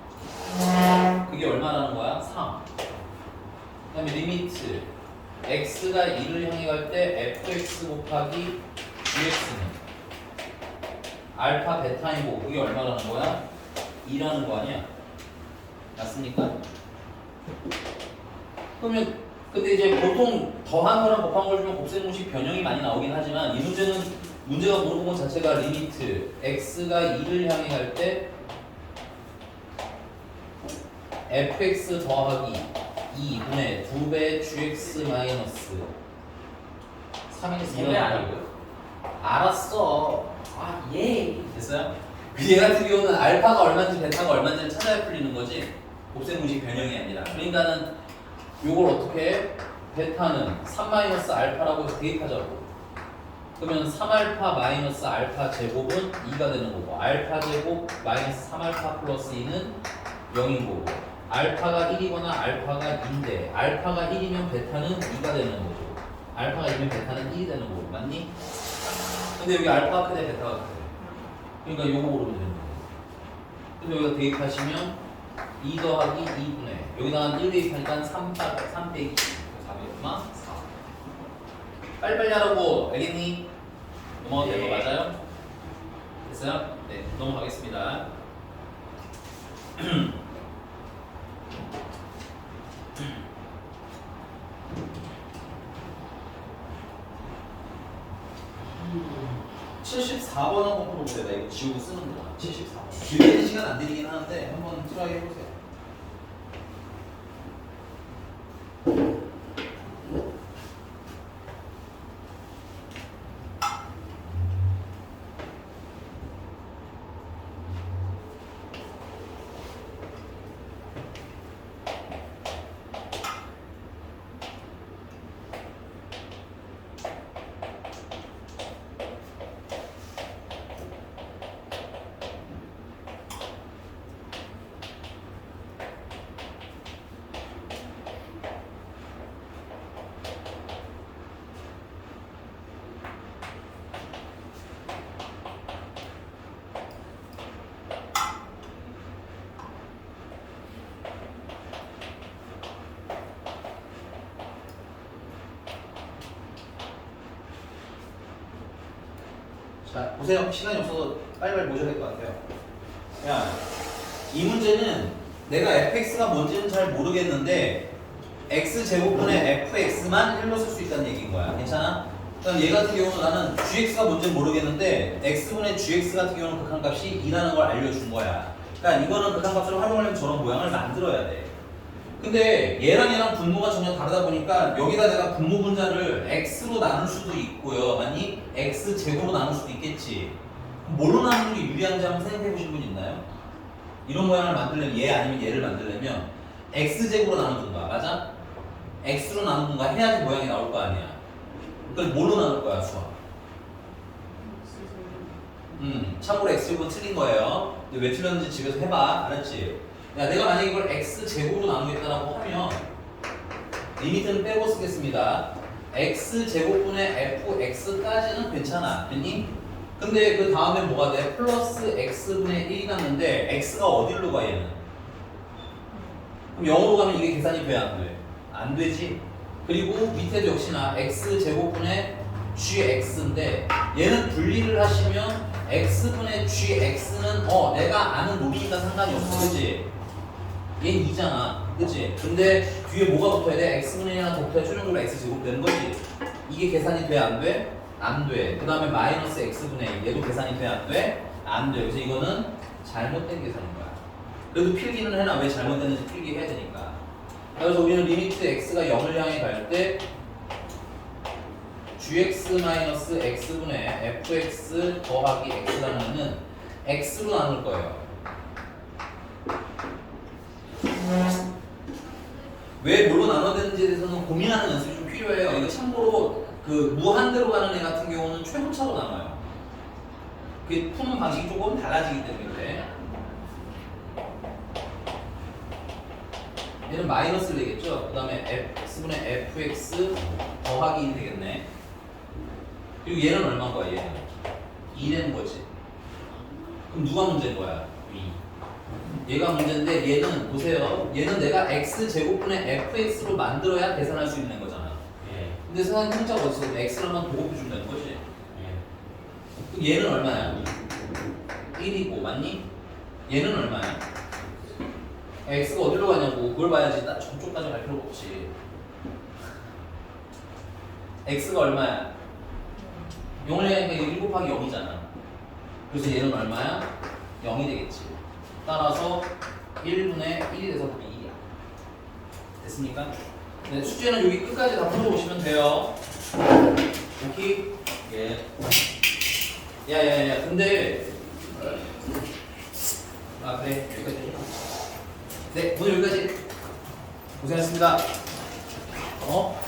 그게 얼마라는 거야? 3. 그 다음에 리미트 x가 2를 향해 갈 때 fx 곱하기 gx는 알파 베타인 거고 그게 얼마라는 거야? 2라는 거 아니야? 맞습니까? 그러면 근데 이제 보통 더한 거랑 곱한 걸 주면 곱셈 공식 변형이 많이 나오긴 하지만 이 문제는 문제가 물어본 것 자체가 리미트 x가 2를 향해 갈 때 fx 더하기 2분의 2배 gx 마이너스 3의 2배 아니고요? 알았어. 아 예. 됐어요? 얘 같은 경우는 알파가 얼마인지 베타가 얼마인지를 찾아야 풀리는 거지 곱셈 공식 변형이 아니라. 그러니까는 요걸 어떻게 해? 베타는 3-알파라고 해서 대입하자고. 그러면 3알파 마이너스 알파 제곱은 2가 되는 거고 알파 제곱 마이너스 3알파 플러스 2는 0인 거고 알파가 1이거나 알파가 2인데 알파가 1이면 베타는 2가 되는 거고 알파가 2면 베타는 1이 되는 거고 맞니? 근데 여기 알파가 크대 베타가 크대. 그러니까 요거 고르면 되는 거예요. 그래서 여기다 대입하시면 2 더하기 2분의 여기다가 1 대입하니까 3 빼기 4 빨리빨리 하라고 알겠니? 넘어가도 되는 거 맞아요? 됐어요? 네 넘어가겠습니다. 74번 한번 풀어보세요. 나 이거 지우고 쓰는 거야. 74번. 길게는 시간 안 들이긴 하는데 한번 트라이 해보세요. 자, 보세요. 시간이 없어서 빨리빨리 보셔야 될 것 같아요. 야, 이 문제는 내가 fx가 뭔지는 잘 모르겠는데 x제곱분의 fx만 1로 쓸 수 있다는 얘기인 거야. 괜찮아? 그럼 얘 같은 경우는 나는 gx가 뭔지는 모르겠는데 x분의 gx 같은 경우는 극한값이 2라는 걸 알려준 거야. 그러니까 이거는 극한값으로 활용하려면 저런 모양을 만들어야 돼. 근데 얘랑 분모가 전혀 다르다 보니까 여기다 내가 분모 분자를 x로 나눌 수도 있고요. 아니 x제곱으로 나눌 수도 있겠지. 뭘로 나누는 게 유리한지 한번 생각해 보신 분 있나요? 이런 모양을 만들려면 얘 아니면 얘를 만들려면 x제곱으로 나누든가 맞아? x로 나누든가 해야지 모양이 나올 거 아니야. 그걸 뭘로 나눌 거야 수학? 참고로 x제곱은 틀린 거예요. 근데 왜 틀렸는지 집에서 해봐. 알았지? 야, 내가 만약에 이걸 x제곱으로 나누겠다라고 하면 리미트는 빼고 쓰겠습니다. x제곱분의 fx까지는 괜찮아. 됐니? 근데 그 다음에 뭐가 돼? 플러스 x분의 1이 남는데 x가 어디로 가 얘는? 그럼 0으로 가면 이게 계산이 돼? 안 돼? 안 되지? 그리고 밑에도 역시나 x제곱분의 gx인데 얘는 분리를 하시면 x분의 gx는 내가 아는 놈이니까 상관이 없어. 그치? 얘는 2잖아. 그치? 근데 뒤에 뭐가 붙어야 돼? x분의 1이나 더 붙어야 최종적으로 x제곱 되는 거지. 이게 계산이 돼? 안 돼? 안 돼. 그 다음에 마이너스 x분의 1 얘도 계산이 돼? 안 돼? 안 돼. 그래서 이거는 잘못된 계산인 거야. 그래도 필기는 해놔. 왜 잘못됐는지 필기해야 되니까. 그래서 우리는 리미트 x가 0을 향해 갈 때 gx-x분의 fx 더하기 x라는 x로 나눌 거예요. 왜 뭘로 나눠야 되는지에 대해서는 고민하는 연습이 좀 필요해요. 이거 참고로 그 무한대로 가는 애 같은 경우는 최고차로 나눠요. 그 푸는 방식이 조금 달라지기 때문에 그래. 얘는 마이너스를 내겠죠. 그 다음에 x분의 fx 더하기 1이 되겠네. 그리고 얘는 얼마인 거야? 얘는 2 되는 거지. 그럼 누가 문제인 거야? 2. 얘가 문제인데 얘는 보세요. 얘는 내가 x제곱분의 fx로 만들어야 계산할 수 있는 거잖아. 예. 근데 세상에 공짜가 어딨어? x로만 보급해 준다는 거지. 예. 그럼 얘는 얼마야? 1이고 맞니? 얘는 얼마야? x가 어디로 가냐고 그걸 봐야지. 나 저쪽까지 갈 필요가 없지. x가 얼마야? 0을 내니까 1 곱하기 0이잖아. 그래서 얘는 얼마야? 0이 되겠지. 따라서 1분의 1이 돼서 답이 2야. 됐습니까? 네, 숙제는 여기 끝까지 다 풀어오시면 돼요. 오케이? 예. 야야야 근데 아 그래 여기까지. 네 오늘 여기까지 고생하셨습니다. 어?